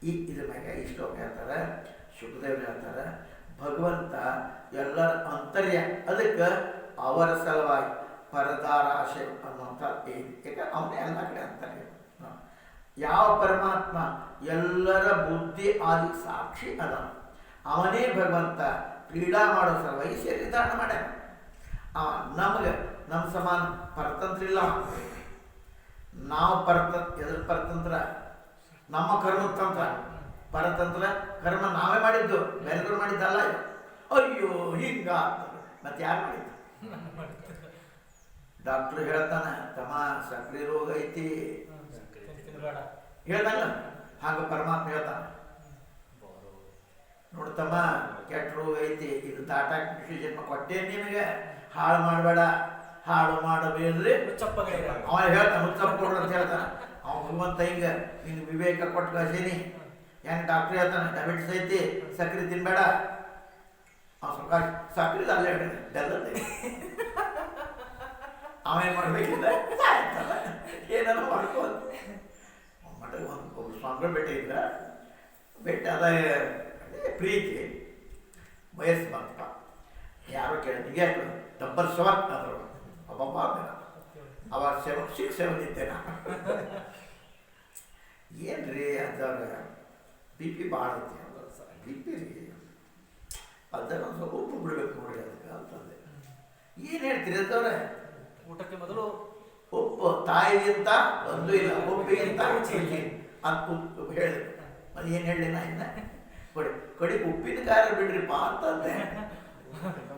ಈ ಇದ್ರ ಮ್ಯಾಗ ಇಷ್ಟು ಹೇಳ್ತಾರೆ, ಶುಕದೇವ್ರು ಹೇಳ್ತಾರೆ ಭಗವಂತ ಎಲ್ಲರ ಅಂತರ್ಯ, ಅದಕ್ಕೆ ಅವರ ಸಲುವಾಗಿ ಪರದಾರಾಶೆ ಅನ್ನುವಂಥ ಏನು, ಯಾಕೆ ಅವನೇ ಎಲ್ಲ ಕಡೆ ಅಂತಾರೆ. ಯಾವ ಪರಮಾತ್ಮ ಎಲ್ಲರ ಬುದ್ಧಿ ಆದಿ ಸಾಕ್ಷಿ ಅದ, ಅವನೇ ಭಗವಂತ ಕ್ರೀಡಾ ಮಾಡೋ ಸಲುವಾಗಿ ಶರೀರ ಧಾರಣ ಮಾಡ್ಯಾನ. ನಮಗೆ ನಮ್ಮ ಸಮಾನ ಪರತಂತ್ರ ಇಲ್ಲ. ನಾವು ಎದ್ರ ಪರತಂತ್ರ, ನಮ್ಮ ಕರ್ಮತಂತ್ರ. ಪರತಂತ್ರ ಕರ್ಮ ನಾವೇ ಮಾಡಿದ್ದು, ಬೇರೆದವ್ರು ಮಾಡಿದ್ದಲ್ಲ. ಅಯ್ಯೋ ಹಿಂಗ ಮತ್ತೆ ಯಾರು ಮಾಡಿದ್ದು? ಡಾಕ್ಟ್ರು ಹೇಳ್ತಾನೆ, ತಮ್ಮ ಸಕ್ರೆ ರೋಗ ಐತಿ ಹೇಳ್ತಾನಲ್ಲ, ಹಾಗೆ ಪರಮಾತ್ಮ ಹೇಳ್ತಾನೆ, ನೋಡ್ತಮ್ಮ ಕೆಟ್ಟ ರೋಗ ಐತಿ, ಇದು ದಾಟಾಕ ಜನ್ಮ ಕೊಟ್ಟೇನು ನಿನಗೆ, ಹಾಳು ಮಾಡಬೇಡ, ಹಾಳು ಮಾಡಬೇಡ್ರಿ ಅವ ಹೇಳ್ತಾನೆ, ಹುಚ್ಚಪ್ಪ ಕೊಡ್ರಿ ಅಂತ ಹೇಳ್ತಾನೆ. ಅವ ಭಗವಂತ ಹಿಂಗ ನಿಂಗೆ ವಿವೇಕ ಕೊಟ್ಟು ಕಳ್ಸೀನಿ. ಹೆಂಗೆ ಡಾಕ್ಟ್ರ್ ಹೇಳ್ತಾನೆ ಡಯಾಬಿಟಿಸ್ ಐತಿ ಸಕ್ರೆ ತಿನ್ಬೇಡ, ಅವ ಸ್ವಲ್ಪ ಸಕ್ರೆ ಅಲ್ಲೇ ಬೆಲ್ಲದ ಅವೇನು ಮಾಡ್ಬೇಕಿಲ್ಲ ಏನಾದ್ರು ಮಾಡ್ಕೋದು. ಮಠ ಒಂದು ಸ್ವಾಮಿಗಳು ಭೇಟಿ ಇದ್ರ ಭೇಟಿ ಅದ ಪ್ರೀತಿ ವಯಸ್ಸು ಬಂತಪ್ಪ, ಯಾರೋ ಕೇಳಿ ನಿಗೆ ಡಬ್ಬರ್ 7 ಆದರು ಅಬ್ಬಬ್ಬ ಅವ 6-7 ಇದ್ದೆ ನಾನು. ಏನ್ರಿ ಅದರ ಬಿ ಪಿ ಭಾಳ ಐತಿ, ಬಿ ಪಿ ರೀ ಅದರ ಒಂದು ಸ್ವಲ್ಪ ಉಪ್ಪು ಬಿಡ್ಬೇಕು ನೋಡಿ ಅದಕ್ಕೆ ಅಂತಂದೆ. ಏನು ಹೇಳ್ತೀರಿ ಅದವ್ರೆ? ಊಟಕ್ಕೆ ಮೊದಲು ಉಪ್ಪು ತಾಯಿಗಿಂತ ಒಂದು ಇಲ್ಲ, ಉಪ್ಪಿಗಿಂತ ಅಂತ ಹೇಳಿದ್ರು. ಅದು ಏನು ಹೇಳಿ ನಾ ಇನ್ನ ಕಡಿ ಉಪ್ಪಿನ ಖಾರ ಬಿಡ್ರಿಪ್ಪ ಅಂತಂದೆ.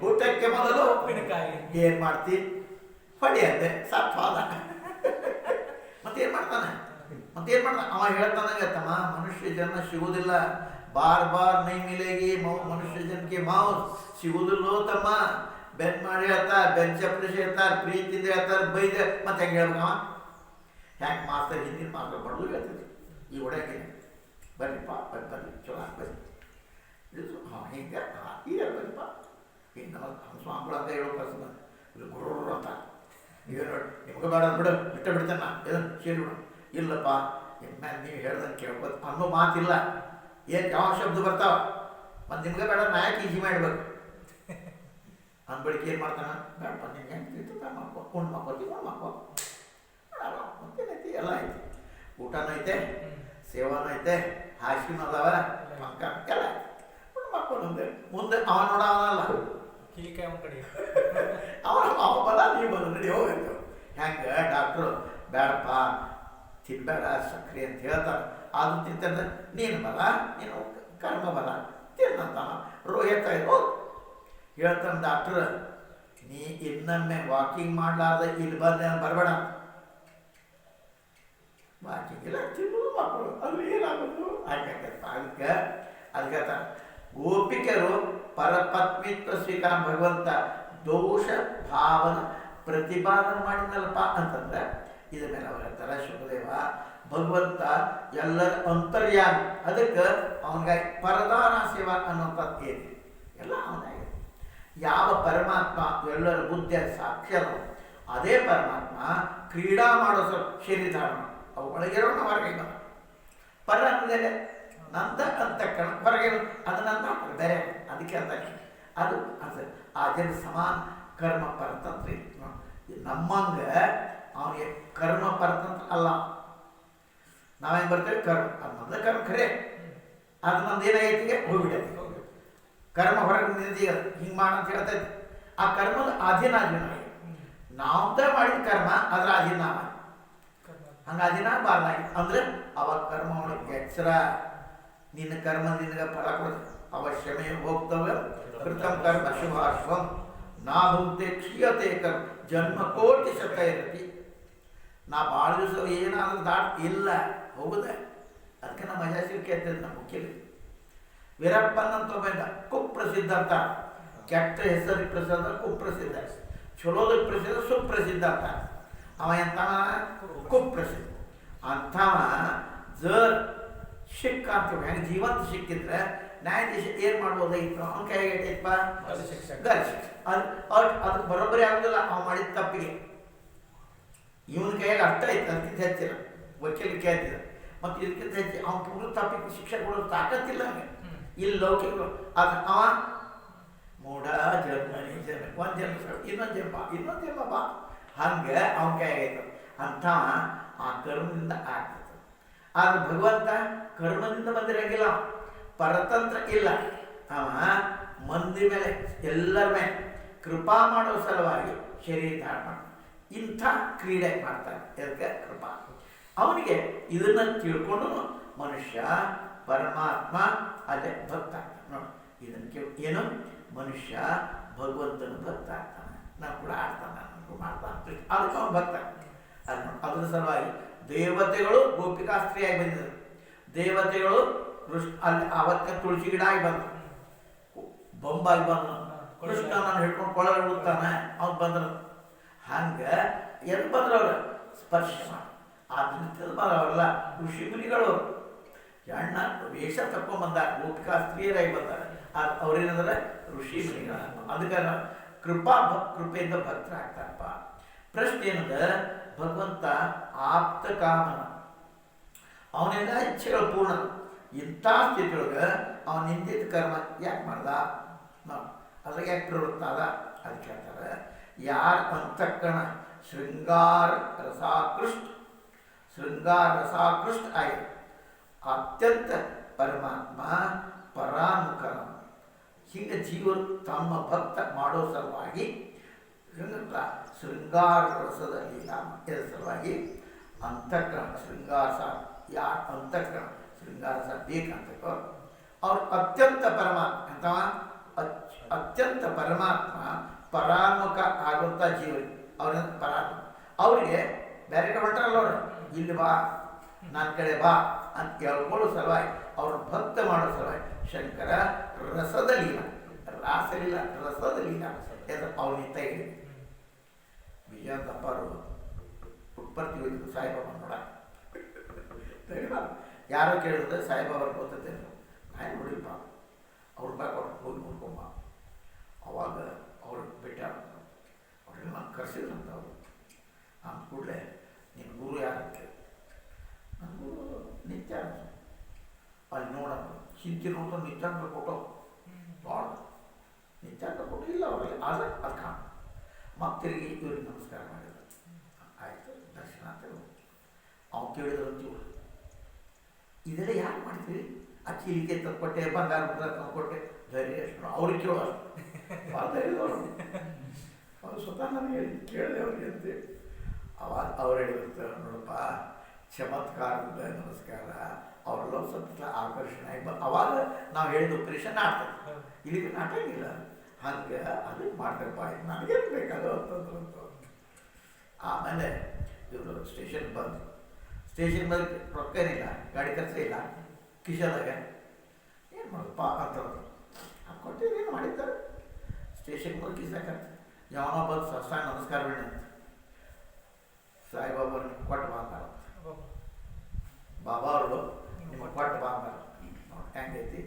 ಊಟಕ್ಕೆ ಮೊದಲು ಉಪ್ಪಿನಕಾಯಿ ಏನು ಮಾಡ್ತಿ ಹೊಡಿ ಅಂದೆ, ಸತ್ವಾದ. ಮತ್ತೇನು ಮಾಡ್ತಾನೆ ಅವ ಹೇಳ್ತಾನಂಗೆ, ತಮ್ಮ ಮನುಷ್ಯ ಜನ್ಮ ಸಿಗುವುದಿಲ್ಲ, ಬಾರ್ ಬಾರ್ ನೈ ಮಿಲೇಗಿ ಮನುಷ್ಯ ಜನ್ಕೆ ಮಾವು ಸಿಗುವುದಿಲ್ಲೋ ತಮ್ಮ. ಬೆನ್ ಮಾಡಿ ಹೇಳ್ತಾರೆ, ಬೆನ್ ಚಪ್ಪಲಿಸಿ ಹೇಳ್ತಾರೆ, ಪ್ರೀತಿಯಿಂದ ಹೇಳ್ತಾರೆ, ಬೈದ ಮತ್ತೆ ಹೆಂಗೆ ಹೇಳ್ಬೇಕವ? ಹ್ಯಾಂಗೆ ಮಾಸ್ತರ್ ಹಿಂದಿನ ಮಾಸ್ತರ್ ಬಡಲು ಹೇಳ್ತಿದ್ರು, ಈ ಒಳಗೆ ಬರ್ರಿಪ್ಪ ಬರ್ರಿ ಚಲೋ ಬರ್ರಿ ಇದು ಹಾಂ ಹಿಂಗೆ ಈಗ ಬರ್ರಿಪ್ಪ ಈಗ ನಮ್ಮ ಸ್ವಾಮಿಗಳು ಅಂತ ಹೇಳೋ ಕಳ್ಸ ಇದು ಗುರು ಅಂತ ಈಗ ನೋಡಿ ನಿಮ್ಗೆ ಬೇಡ ಬಿಡು ಬಿಡ್ತೇನೆ ನಾ ಇದನ್ನು ಸೇರಿ ಬಿಡು. ಇಲ್ಲಪ್ಪ ಇನ್ಮೇಲೆ ನೀವು ಹೇಳ್ದಂಗೆ ಕೇಳ್ಬೋದು ಅನ್ನೋ ಮಾತಿಲ್ಲ. ಏನು ಯಾವ ಶಬ್ದ ಬರ್ತಾವ ಮತ್ತು ನಿಮ್ಗೆ ಬೇಡ ನಾ ಯಾಕೆ ಈಜಿ ಮಾಡ್ಬೇಕು ಅಂದ್ಬಳಿಕೆ ಏನು ಮಾಡ್ತಾನೆ, ಬೇಡಪ್ಪ ನಿಮ್ಗೆ ಹೆಂಗೆ ತಿಳ್ತದ ಮಾಡ್ಕೊ, ಉಣ್ಣು ಮಾಡ್ಕೊ ಮತ್ತೇನೈತಿ, ಎಲ್ಲ ಐತಿ, ಊಟನೂ ಐತೆ, ಸೇವಾನು ಐತೆ, ಹಾಸಿನೂ ಅದಾವ, ಪಂಕ ಎಲ್ಲ ಉಣ್ಣು ಮಾಡ್ಕೊಂಡೆ. ಮುಂದೆ ಅವ ನೋಡವನಲ್ಲ, ಹೀಗೆ ಒಂದು ಕಡೆ ಅವ ಬಲ ನೀವು ಬಲ ನಡಿ ಹೋಗಿತ್ತು. ಹೆಂಗೆ ಡಾಕ್ಟ್ರು ಬೇಡಪ್ಪ ತಿನ್ಬೇಡ ಸಕ್ರೆ ಅಂತ ಹೇಳ್ತಾರೆ, ಅದು ತಿಂತಂದ್ರೆ ನೀನು ಬಲ, ನೀನು ಕರ್ಮ ಬಲ ತಿನ್ನಂತಾನ. ರೋಹಿತ ಹೋಗಿ ಹೇಳ್ತಾನೆ ಡಾಕ್ಟ್ರ್, ನೀ ಇನ್ನೊಮ್ಮೆ ವಾಕಿಂಗ್ ಮಾಡಲಾರ್ದ ಇಲ್ಲಿ ಬಂದೆ ಬರಬೇಡ. ವಾಕಿಂಗ್ ಇಲ್ಲ ತಿನ್ನೋದು ಮಕ್ಕಳು ಅದು ಏನಾಗೋದು ಹಾಗಾಗತ್ತ. ಅದಕ್ಕೆ ಗೋಪಿಕರು ಪರಪತ್ನಿತ್ವ ಸ್ವೀಕಾರ ಭಗವಂತ ದೋಷ ಭಾವನ ಪ್ರತಿಪಾದನೆ ಮಾಡಿದ್ನಲ್ಲಪ್ಪ ಅಂತಂದ್ರೆ ಇದ್ರ ಮೇಲೆ ಅವ್ರು ಹೇಳ್ತಾರೆ ಶುಭದೇವ ಭಗವಂತ ಎಲ್ಲರ ಅಂತರ್ಯಾಮಿ. ಅದಕ್ಕೆ ಅವನಿಗಾಗಿ ಪರದಾನ ಸೇವಾ ಅನ್ನೋಂಥದ್ದು ಏನು ಎಲ್ಲ ಅವನಾಗಿ. ಯಾವ ಪರಮಾತ್ಮ ಎಲ್ಲರ ಬುದ್ಧಿಯ ಸಾಕ್ಷ್ಯದ ಅದೇ ಪರಮಾತ್ಮ ಕ್ರೀಡಾ ಮಾಡೋ ಶರೀರಧಾರಣ ಅವು ಒಳಗಿರೋಣ ಹೊರಗೆ ಬಂದ ಪರ ಅಂದರೆ ನಂದ ಅಂತಕ್ಕಣ ಹೊರಗೆ ಅದನ್ನಂತ ಬೇರೆ ಅದಕ್ಕೆ ಅಂತ ಅದು ಅದು ಆ ಜನ ಸಮಾನ ಕರ್ಮ ಪರತಂತ್ರ ಇತ್ತು. ನಮ್ಮಂಗೆ ಅವನಿಗೆ ಕರ್ಮ ಪರತಂತ್ರ ಅಲ್ಲ. ನಾವೇನು ಬರ್ತೇವೆ ಕರ್ಮ ಅದು ಮೊದಲ ಕರ್ಮ ಖರೆ, ಅದು ನಮ್ದು ಏನಾಗೈತಿಗೆ ಹೋಗ್ಬಿಟ್ಟೈತಿ. ಕರ್ಮ ಹೊರಗೆ ನಿಂತೀಗ ಹಿಂಗೆ ಮಾಡಂತ ಹೇಳ್ತೈತಿ. ಆ ಕರ್ಮದ ಅಧೀನ ನಾವ್ದ ಮಾಡಿದ ಕರ್ಮ ಅದ್ರ ಅಧೀನ ಹಂಗೆ ಅಧೀನ ಬಾರ್ದಾಗಿತ್ತು ಅಂದ್ರೆ ಅವಾಗ ಕರ್ಮ ಅವನಿಗೆ ಎಚ್ಚರ. ನಿನ್ನ ಕರ್ಮ ನಿನಗೆ ಫಲ ಕೊಡುತ್ತೆ. ಅವಶ್ಯಮೇ ಭೋಕ್ತವ್ಯ ಕೃತಂ ಕರ್ಮ ಶುಭಾಶುಭಂ ನಾ ಭುಕ್ತೆ ಕ್ಷೀಯತೆ ಕರ್ಮ ಜನ್ಮ ಕೋಟಿ ಶತ ಇರತಿ. ನಾ ಭಾಳ ದಿವಸ ಏನಾದರೂ ದಾಟ್ ಇಲ್ಲ ಹೋಗುದೆ. ಅದಕ್ಕೆ ನಮ್ಮ ಮಜಾಶಿಲ್ ಕೇಳ್ತಿದ್ದೆ ನಮ್ಮ ಮುಖ್ಯಲಿ ವೀರಪ್ಪನ್ ಅಂತ ಬಂದ ಕುಪ್ರಸಿದ್ಧ ಅಂತ. ಕೆಟ್ಟ ಹೆಸರಿಗೆ ಪ್ರಸಿದ್ಧ ಕುಪ್ರಸಿದ್ಧ, ಚಲೋದಕ್ಕೆ ಪ್ರಸಿದ್ಧ ಸುಪ್ರಸಿದ್ಧ ಅಂತ. ಅವ ಎಂತವ ಕುಪ್ರಸಿದ್ಧ ಅಂಥವ ಜರ್ ಶಿಕ್ಕ ಅಂತೀವಿ. ಹೆಂಗೆ ಜೀವಂತ ಸಿಕ್ಕಿದ್ರೆ ನ್ಯಾಯಾಧೀಶ ಏನು ಮಾಡ್ಬೋದಾಗಿತ್ತು? ಅವನ ಕೈಗೆ ಇಟ್ಟೈತಪ್ಪ ಗಲ್ ಶಿಕ್ಷೆ. ಅದಕ್ಕೆ ಬರೋಬ್ಬರಿ ಆಗೋದಿಲ್ಲ ಅವ್ನು ಮಾಡಿದ ತಪ್ಪಿಗೆ. ಇವನ ಕೈಯಾಗ ಅರ್ಥ ಆಯ್ತು, ಅದಕ್ಕಿಂತ ಹೆಚ್ಚಿಲ್ಲ. ವಕೀಲ ಕೇಳ್ತಿದ್ದ ಮತ್ತು ಇದಕ್ಕಿಂತ ಹೆಚ್ಚು ಅವ್ನು ಪೂರ್ವ ತಪ್ಪಿಗೆ ಶಿಕ್ಷೆ ಕೊಡೋದು ತಾಕತ್ತಿಲ್ಲ ಹಂಗೆ. ಇಲ್ಲಿ ಲೌಕಿಕ ಅದು ಅವ ಮೂಢ ಜನ್ಮನಿ ಜನ್ಮ ಒಂದು ಜನ್ಮ ಇನ್ನೊಂದು ಜನ್ಮ ಬಾ ಹಂಗೆ ಅವನ ಕೈಯಾಗೈತೆ. ಅಂಥವ ಆ ಕರ್ಮದಿಂದ ಆಗ್ತದೆ. ಆದ್ರೆ ಭಗವಂತ ಕರ್ಮದಿಂದ ಬಂದಿರಂಗಿಲ್ಲ, ಪರತಂತ್ರ ಇಲ್ಲ. ಅವ ಮಂದಿ ಮೇಲೆ ಎಲ್ಲರ ಮೇಲೆ ಕೃಪಾ ಮಾಡೋ ಸಲುವಾಗಿ ಶರೀರ ಧಾರಣ ಮಾಡ್ತಾನೆ. ಇಂಥ ಕ್ರೀಡೆ ಮಾಡ್ತಾನೆ. ಅದಕ್ಕೆ ಕೃಪಾ. ಅವನಿಗೆ ಇದನ್ನು ತಿಳ್ಕೊಂಡು ಮನುಷ್ಯ ಪರಮಾತ್ಮ ಅಲ್ಲೇ ಭಕ್ತ ಆಗ್ತಾನೆ. ನೋಡಿ ಇದಕ್ಕೆ ಏನು ಮನುಷ್ಯ ಭಗವಂತನ ಭಕ್ತ ಆಗ್ತಾನೆ. ನಾವು ಕೂಡ ಆಡ್ತಾನೆ, ಮಾಡ್ತಾನೆ, ಅದಕ್ಕೆ ಅವನು ಭಕ್ತ ಆಗ್ತಾನೆ. ಅದು ನೋಡಿ ಅದ್ರ ಸಲುವಾಗಿ ದೇವತೆಗಳು ಗೋಪಿಕಾಸ್ತ್ರೀಯಾಗಿ ಬಂದಿದ್ದರು. ದೇವತೆಗಳು ಕೃಷ್ಣ ಅಲ್ಲಿ ಅವತ್ತ ತುಳಸಿ ಗಿಡ ಆಗಿ ಬಂದ, ಬೊಂಬಾಗಿ ಬಂದ. ಕೃಷ್ಣ ನಾನು ಹಿಡ್ಕೊಂಡು ಕೊಳಗೆ ಬಿಡ್ತಾನೆ, ಅವ್ನು ಬಂದ್ರು. ಹಂಗೆ ಎಲ್ಲಿ ಬಂದ್ರು ಅವ್ರು ಸ್ಪರ್ಶ ಮಾಡಿ ಆದ್ರಿಂದ ಅವರೆಲ್ಲ ಋಷಿ ಮುನಿಗಳು ಎಣ್ಣ ವೇಷ ತಕ್ಕೊಂಬಂದ ಗೋಪಿಕಾ ಸ್ತ್ರೀಯರಾಗಿ ಬಂದಾರೆ. ಅವ್ರೇನಂದ್ರೆ ಋಷಿ ಮುನಿಗಳ. ಅದಕ್ಕೆ ಕೃಪೆಯಿಂದ ಭಕ್ತರಾಗ್ತಾರಪ್ಪ. ಪ್ರಶ್ನೆ ಏನಂದ್ರೆ ಭಗವಂತ ಆಪ್ತ ಕಾಮನ, ಅವನೆಲ್ಲ ಇಚ್ಛೆಗಳು ಪೂರ್ಣ. ಇಂಥ ಸ್ಥಿತಿಯೊಳಗೆ ಅವನ ನಿಂದಿತ ಕರ್ಮ ಯಾಕೆ ಮಾಡ್ದ? ನಾವು ಅದ್ರಾಗ ಯಾಕೆ ಪ್ರವೃತ್ತ ಅದ? ಅದಕ್ಕೆ ಹೇಳ್ತಾರೆ, ಯಾರ ಅಂತಃಕರಣ ಶೃಂಗಾರ ರಸಾಕೃಷ್ಟ ಆಗಿ ಅತ್ಯಂತ ಪರಮಾತ್ಮ ಪರಾಮುಖರ. ಹೀಗೆ ಜೀವರು ತಮ್ಮ ಭಕ್ತ ಮಾಡೋ ಸಲುವಾಗಿ ಶೃಂಗಾರ ರಸದ ಲೀಲಾ ಇದರ ಸಲುವಾಗಿ ಅಂತಃಕರಣ ಶೃಂಗಾರ ಯಾರ ಅಂತಃಕರಣ ಶೃಂಗಾರ ಬೇಕಂತಕ್ಕೋ ಅವ್ರು ಅತ್ಯಂತ ಪರಮಾತ್ಮ ಅಥವಾ ಅತ್ಯಂತ ಪರಮಾತ್ಮ ಪರಾಮುಖ ಆಗುವಂಥ ಜೀವರಿಗೆ ಅವ್ರನ್ನ ಪರಾತ್ಮ. ಅವರಿಗೆ ಬೇರೆ ಕಡೆ ಹೊರಟಲ್ಲ ಅವರು, ಇಲ್ಲಿ ಬಾ ನನ್ನ ಕಡೆ ಬಾ ಅಂತ ಹೇಳ್ಕೊಳ್ಳೋ ಸಲುವಾಗಿ ಅವ್ರ ಭಕ್ತ ಮಾಡೋ ಸಲುವಾಗಿ ಶಂಕರ ರಸದ ಲೀಲಾ, ರಾಸಲೀಲ ರಸದ ಲೀಲಾ ಅವನಿಗೆ ತೆಗೆದು ವಿಜಯಂತಪ್ಪರು ಉತ್ಪತ್ತಿ ಹೋಗಿದ್ದು ಸಾಯಿಬಾಬಾ ನೋಡ ಯಾರೋ ಕೇಳಿದ್ರೆ ಸಾಯಿಬಾಬಾ ಗೊತ್ತೈತೆ ನಾನು ನೋಡಿಪ್ಪ ಅವ್ರ ಬಾಗ ಹೋಗಿ ನೋಡ್ಕೊಂಬ. ಅವಾಗ ಅವ್ರು ಭೇಟಿ ಅವ್ರಿಗೆ ನಾನು ಕರೆಸಿದ್ರಂತ. ಅವರು ನಾನು ಕೂಡಲೇ ನಿನ್ನ ಗುರು ಯಾರಕ್ಕೆ? ನನ್ನ ಗುರು ನಿತ್ಯ ಅಲ್ಲಿ ನೋಡೋಣ ಹಿಂತಿ ನೋಡ್ಕೊಂಡು ನಿತ್ಯಾಂತ ಫೋಟೋ ಭಾಳ ನಿತ್ಯಾಂತ ಫೋಟೋ ಇಲ್ಲ ಅವರಲ್ಲಿ. ಆದರೆ ಅದು ಕಾಣ ಮತ್ತೆ ತಿರುಗಿ ಇವ್ರಿಗೆ ನಮಸ್ಕಾರ ಮಾಡಿದ್ರು. ಆಯಿತು ದರ್ಶನ ಅಂತ ಅವ್ನು ಕೇಳಿದ್ರಂತ ಇವರು ಇದೆಲ್ಲ ಯಾಕೆ ಮಾಡ್ತೀವಿ? ಅಕ್ಕಿ ಇಲ್ಲಿಗೆ ತಂದುಕೊಟ್ಟೆ, ಬಂಗಾರ ತಂದುಕೊಟ್ಟೆ, ಧೈರ್ಯ ಎಷ್ಟು ಅವ್ರಿಗೆ ಕೇಳೋ ಭಾಳ ಧೈರ್ಯದವರು. ಅವ್ರು ಸ್ವತಃ ನನಗೆ ಕೇಳಿದೆ ಅವ್ರಿಗೆ ಅಂತೇಳಿ. ಅವಾಗ ಅವ್ರು ಹೇಳಿದ್ರು, ನೋಡಪ್ಪ ಚಮತ್ಕಾರದಿಂದ ನಮಸ್ಕಾರ. ಅವರೆಲ್ಲ ಸ್ವಲ್ಪ ಆಕರ್ಷಣೆ ಆಗಿ ಅವಾಗ ನಾವು ಹೇಳಿದ ಉಪದೇಶ ನಾಟಕ, ಇಲ್ಲಿಗೆ ನಾಟಕ ಇಲ್ಲ. ಹಂಗೆ ಅದಕ್ಕೆ ಮಾಡ್ತಾರಪ್ಪ, ನನಗೇನು ಬೇಕಾದ ಅಂತಂದ್ರು. ಆಮೇಲೆ ಇವರು ಸ್ಟೇಷನ್ ಬಂದು ರೊಕ್ಕ ಏನಿಲ್ಲ, ಗಾಡಿ ಖರ್ಚು ಇಲ್ಲ, ಕಿಶದಾಗ ಏನು ಮಾಡಪ್ಪ ಅಂತಂದ್ರು. ಕೊಟ್ಟಿದ್ದು ಏನು ಮಾಡಿದ್ದಾರೆ ಸ್ಟೇಷನ್ ಬಂದು ಕಿಸಾಕಂತ ಯಾವನೋ ಬಂದು ಸಸ್ತ ನಮಸ್ಕಾರ ಬೇಡ ಅಂತ ಸಾಯಿಬಾಬಾ ನಿಮ್ಗೆ ಕೊಟ್ಟು ಬಾಂದಾರ. ಬಾಬಾ ಅವರು ನಿಮಗೆ ಕೊಟ್ಟು ಬಾಂದಾರ ನೋಡಿ ಹೆಂಗೈತಿ.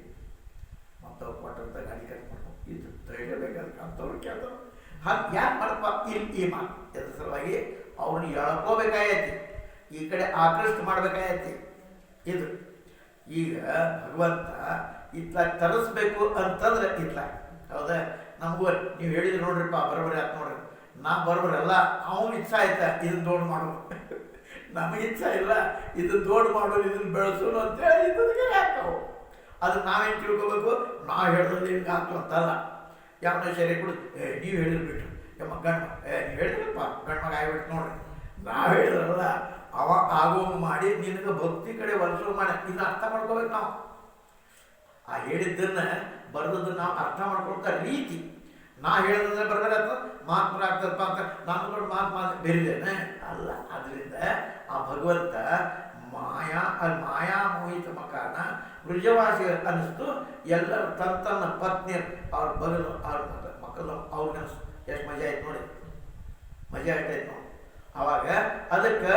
ಮತ್ತು ಅವ್ರು ಕೊಟ್ಟಂತ ಗಾಡಿ ಖರ್ಚು ಮಾಡ್ಕೊಂಡು ಇದು ಧೈರ್ಯ ಬೇಕಾದ್ರೆ ಅಂಥವ್ರು ಕೇಳ್ತಾರೆ. ಹಾಗೆ ಯಾಕೆ ಮಾಡಪ್ಪ ಇಲ್ಲಿ ಈ ಮಾತು ಎದ್ರ ಸಲುವಾಗಿ ಅವ್ರನ್ನ ಎಳ್ಕೋಬೇಕಾಗೈತಿ, ಈ ಕಡೆ ಆಕೃಷ್ಟ ಮಾಡ್ಬೇಕಾಗೈತಿ. ಇದು ಈಗ ಭಗವಂತ ಇತ್ಲ ತರಿಸ್ಬೇಕು ಅಂತಂದ್ರೆ ಇತ್ಲ ಹೌದಾ? ನಮಗೂ ನೀವು ಹೇಳಿದ್ರೆ ನೋಡ್ರಿಪ್ಪ ಬರೋಬರಿ ಆಯ್ತು ನೋಡ್ರಿ, ನಾ ಬರೋಬರಲ್ಲ, ಅವನು ಇಚ್ಛಾ ಆಯ್ತಾ ಇದನ್ನ ದೊಡ್ಡ ಮಾಡು, ನಮಗೆ ಇಚ್ಛಾ ಇಲ್ಲ ಇದನ್ನ ದೊಡ್ಡ ಮಾಡು, ಇದನ್ನ ಬೆಳೆಸೋನು ಅಂತೇಳಿ ಇದಕ್ಕೆ ಹಾಕವು. ಅದಕ್ಕೆ ನಾವೇನು ತಿಳ್ಕೊಬೇಕು? ನಾವು ಹೇಳಿದ್ರೆ ನಿಮ್ಗೆ ಆಗ್ತು ಅಂತಲ್ಲ. ಯಾವನೋ ಸರಿ ಕೊಡು, ನೀವು ಹೇಳಿರ್ಬಿಟ್ಟು ಯಮ್ಮ ಗಂಡು ನೀವು ಹೇಳಿದ್ರಪ್ಪ ಗಂಡು ಮಗ ಆಗ್ಬಿಟ್ಟು ನೋಡ್ರಿ, ನಾವು ಹೇಳಿದ್ರಲ್ಲ ಅವ ಆಗೋಂಗೆ ಮಾಡಿ ನಿನಗೆ ಭಕ್ತಿ ಕಡೆ ವರ್ಷ ಮಾಡಿ ಇದನ್ನ ಅರ್ಥ ಮಾಡ್ಕೋಬೇಕು ನಾವು. ಆ ಹೇಳಿದ್ದನ್ನ ಬರೆದದ್ದು ನಾವು ಅರ್ಥ ಮಾಡ್ಕೊಳ್ತಾ ರೀತಿ ನಾ ಹೇಳಿದ್ರೆ ಬರಬೇಕಾಗ್ತದೆ ಮಾತು ಬರಾಗ್ತದಪ್ಪ ಅಂತ ನಾನು ದೊಡ್ಡ ಮಾತು ಬೇರಿದ್ದೇನೆ ಅಲ್ಲ. ಅದರಿಂದ ಆ ಭಗವಂತ ಮಾಯಾಮೋಹಿತ ಮಕಾನ ವೃಜವಾಸಿ ಅನ್ನಿಸ್ತು. ಎಲ್ಲರೂ ತನ್ನ ಪತ್ನಿಯರು ಅವ್ರ ಬಗಲು ಅವ್ರ ಮಕ್ಕಳು ಅವ್ರಿಗೆ ಅನಿಸ್ತು. ಎಷ್ಟು ಮಜಾ ಆಯ್ತು ನೋಡಿ, ಮಜಾ ಆಯ್ತಾಯ್ತು ನೋಡಿ. ಅವಾಗ ಅದಕ್ಕೆ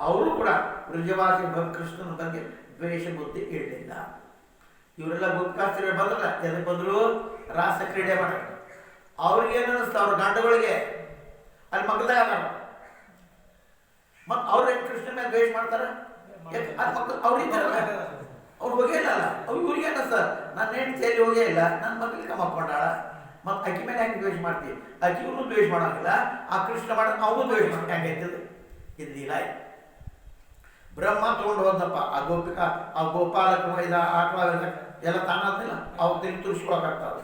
ಅವರು ಕೂಡ ವೃಜವಾಸಿ ಕೃಷ್ಣನ ಬಗ್ಗೆ ದ್ವೇಷ ಬುದ್ಧಿ ಇರಲಿಲ್ಲ. ಇವರೆಲ್ಲ ಗುಪ್ತಾಸ್ತ್ರೀ ಬಂದ್ರಲ್ಲ, ಎದಕ್ಕೆ ಬಂದರು? ರಾಸ ಕ್ರೀಡೆ ಮಾಡ. ಅವ್ರಿಗೇನು ಅನ್ನಿಸ್ತು? ಅವ್ರ ಗಂಡುಗಳಿಗೆ ಅಲ್ಲಿ ಮಕ್ಕಳದಾಗ ಅದಾರ ಮತ್ತು ಅವ್ರ ಕೃಷ್ಣ ಮೇಲೆ ದ್ವೇಷ ಮಾಡ್ತಾರೆ. ಅದು ಮಕ್ಕಳು ಅವ್ರಿದ್ದಾರಲ್ಲ, ಅವ್ರು ಹೋಗೇ ಇಲ್ಲ ಅಲ್ಲ. ಅವ್ರು ಇವ್ರಿಗೆ ಅನ್ನಿಸ್ತ ನನ್ನ ಹೆಂಡತಿಯಲ್ಲಿ ಹೋಗೇ ಇಲ್ಲ, ನನ್ನ ಮಕ್ಕಳಿಗೆ ಮಕ್ಕೊಂಡಾಳ, ಮತ್ತು ಅಕ್ಕಿ ಮೇಲೆ ಹೆಂಗೆ ದ್ವೇಷ ಮಾಡ್ತೀವಿ? ಅಕ್ಕಿಗೂ ದ್ವೇಷ ಮಾಡೋಂಗಿಲ್ಲ, ಆ ಕೃಷ್ಣ ಮಾಡ ಅವನು ದ್ವೇಷ ಮಾಡಿ ಹೆಂಗೆ ಆಯ್ತದೆ? ಇದ್ದಿಲ್ಲ. ಬ್ರಹ್ಮ ತೊಗೊಂಡು ಹೋದಪ್ಪ ಆ ಗೋಪಾಲಕ ಇದ ಆಟ ಎಲ್ಲ ತಾನಾದ್ನಿಲ್ಲ, ಅವ್ರು ತಿರುಗಿ ತುರ್ಸ್ಕೊಳಕ್ಕಾಗ್ತಾವ.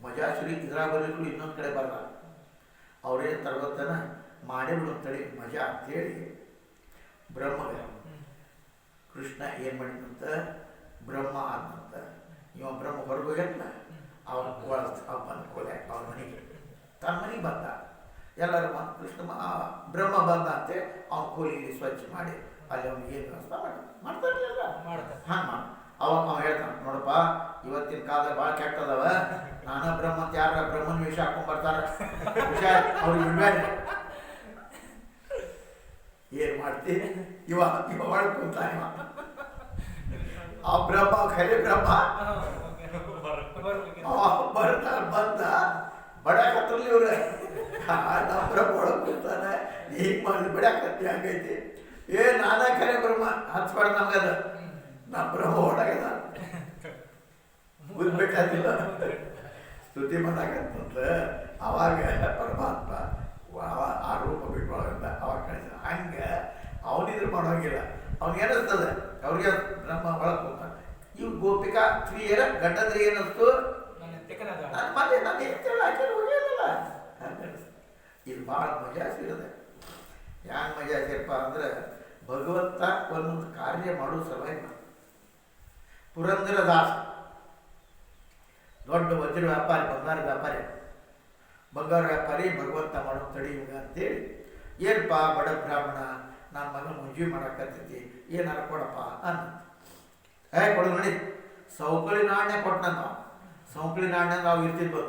ಮಜಾಶ್ರೀ ಇದ್ರಾಗ ಬರಲಿಕ್ಕೂ ಇನ್ನೊಂದು ಕಡೆ ಬರಲ್ಲ. ಅವ್ರೇನು ತರವತ್ತನ ಮಾಡೇ ಬಿಡುತ್ತಳಿ ಮಜಾ ಅಂತೇಳಿ ಬ್ರಹ್ಮಗೆ ಕೃಷ್ಣ ಏನು ಮಾಡಿದಂತ ಬ್ರಹ್ಮ ಆದಂತ ಇವ ಬ್ರಹ್ಮ ಹೊರಗೆ ಹೋಗ್ಯಲ್ಲ, ಅವನ ಬಂದ ಕೊಲೆ ಅವ್ರ ಮನೆಗೆ ತನ್ನ ಮನೆಗೆ ಬಂದ. ಎಲ್ಲರೂ ಬಂದು ಕೃಷ್ಣ ಬ್ರಹ್ಮ ಬಂದ ಅಂತೆ ಅವ್ನ ಕೋಲಿಗೆ ಸ್ವಚ್ಛ ಮಾಡಿ ಅಲ್ಲಿ ಅವ್ನಿಗೆ ಏನು ವ್ಯವಸ್ಥೆ ಮಾಡ್ತಾರಲ್ಲ ಹಂಗೆ ಮಾಡಿ ಅವಾಗ ಅವ ಹೇಳ್ತಾನೆ, ನೋಡಪ್ಪ ಇವತ್ತಿನ ಕಾಲ ಭಾಳ ಕೆಟ್ಟದವ, ನಾನ ಬ್ರಹ್ಮ ಅಂತ ಯಾರ ಬ್ರಹ್ಮನ ವೇಷ ಹಾಕೊಂಡ್ ಬರ್ತಾರ, ಹುಷಾರ್ ಅವ್ರಿಗೆ ಬಿಡ್ಬೇಡ. ಏನ್ ಮಾಡ್ತೀನಿ ಇವ ಒಳಗೆ ಕೂತಾನೆ. ಆ ಬ್ರಹ್ಮ ಖರೆ ಬ್ರಹ್ಮ ಬರ್ತಾರ ಬಂದ ಬಡಕತ್ತಲ್ಲಿ ಇವ್ರ ನಮ್ಮ ಬ್ರಹ್ಮ ಒಳಗೆ ಕೂತಾನೆ. ಹೀಗೆ ಮಾಡಿ ಬಡಕತ್ತಿ ಹಂಗೈತಿ. ನಾನ ಖರೆ ಬ್ರಹ್ಮ ಹಚ್ಬಾರ್ದು ನಮ್ಗದ, ನಮ್ಮ ಬ್ರಹ್ಮ ಒಳಗದ ಬುದ್ಧಿಬೇಕಾದಿಲ್ಲ ಸ್ತುತಿ ಮಾಡಾಕಂತಂದ್ರೆ ಅವಾಗ ಪರಮಾತ್ಮ ಆ ರೂಪ ಬಿಟ್ಕೊಳಂತ ಅವಾಗ ಕಳಿಸ. ಹಂಗೆ ಅವನಿದ್ರು ಮಾಡೋಂಗಿಲ್ಲ. ಅವ್ನಿಗೆ ಏನಿಸ್ತದೆ? ಅವ್ರಿಗೆ ಬ್ರಹ್ಮ ಒಳಗೆ ಹೋಗ್ತಾನೆ. ಇವು ಗೋಪಿಕಾ ಸ್ತ್ರೀಯರ ಗಂಡಂದ್ರೆ ಏನಿಸ್ತು? ನನ್ನ ಮತ್ತೆ ನಾನು ಹೇಳ್ತಿಲ್ಲ ಆಕೆ ಹೋಗಿರಲ್ಲ ಹಂಗೆ ಅನಿಸ್ತು. ಇದು ಭಾಳ ಮಜಾ ಸಿಗದೆ. ಹ್ಯಾಂಗೆ ಮಜಾ ಸೇರಪ್ಪ ಅಂದ್ರೆ ಭಗವಂತ ಒಂದೊಂದು ಕಾರ್ಯ ಮಾಡೋ ಸಲುವಾಗಿ ಪುರಂದರದಾಸ ದೊಡ್ಡ ವಜ್ರ ವ್ಯಾಪಾರಿ, ಬಂಗಾರ ವ್ಯಾಪಾರಿ, ಭಗವಂತ ಮಾಡೋ ತಡೆಯುವ ಅಂತೇಳಿ ಏನಪ್ಪ ಬಡ ಬ್ರಾಹ್ಮಣ ನನ್ನ ಮಗನ ಮುಂಜಿ ಮಾಡಕ್ಕಂತೈತಿ, ಏನಾರ ಕೊಡಪ್ಪ ಅಂತ ಕೊಡೋದು ನೋಡಿ. ಸೌಕಳಿ ನಾಣ್ಯ ಕೊಟ್ಟನಂತ. ಸೌಕಳಿ ನಾಣ್ಯ ನಾವು ಇರ್ತಿದ್ವು,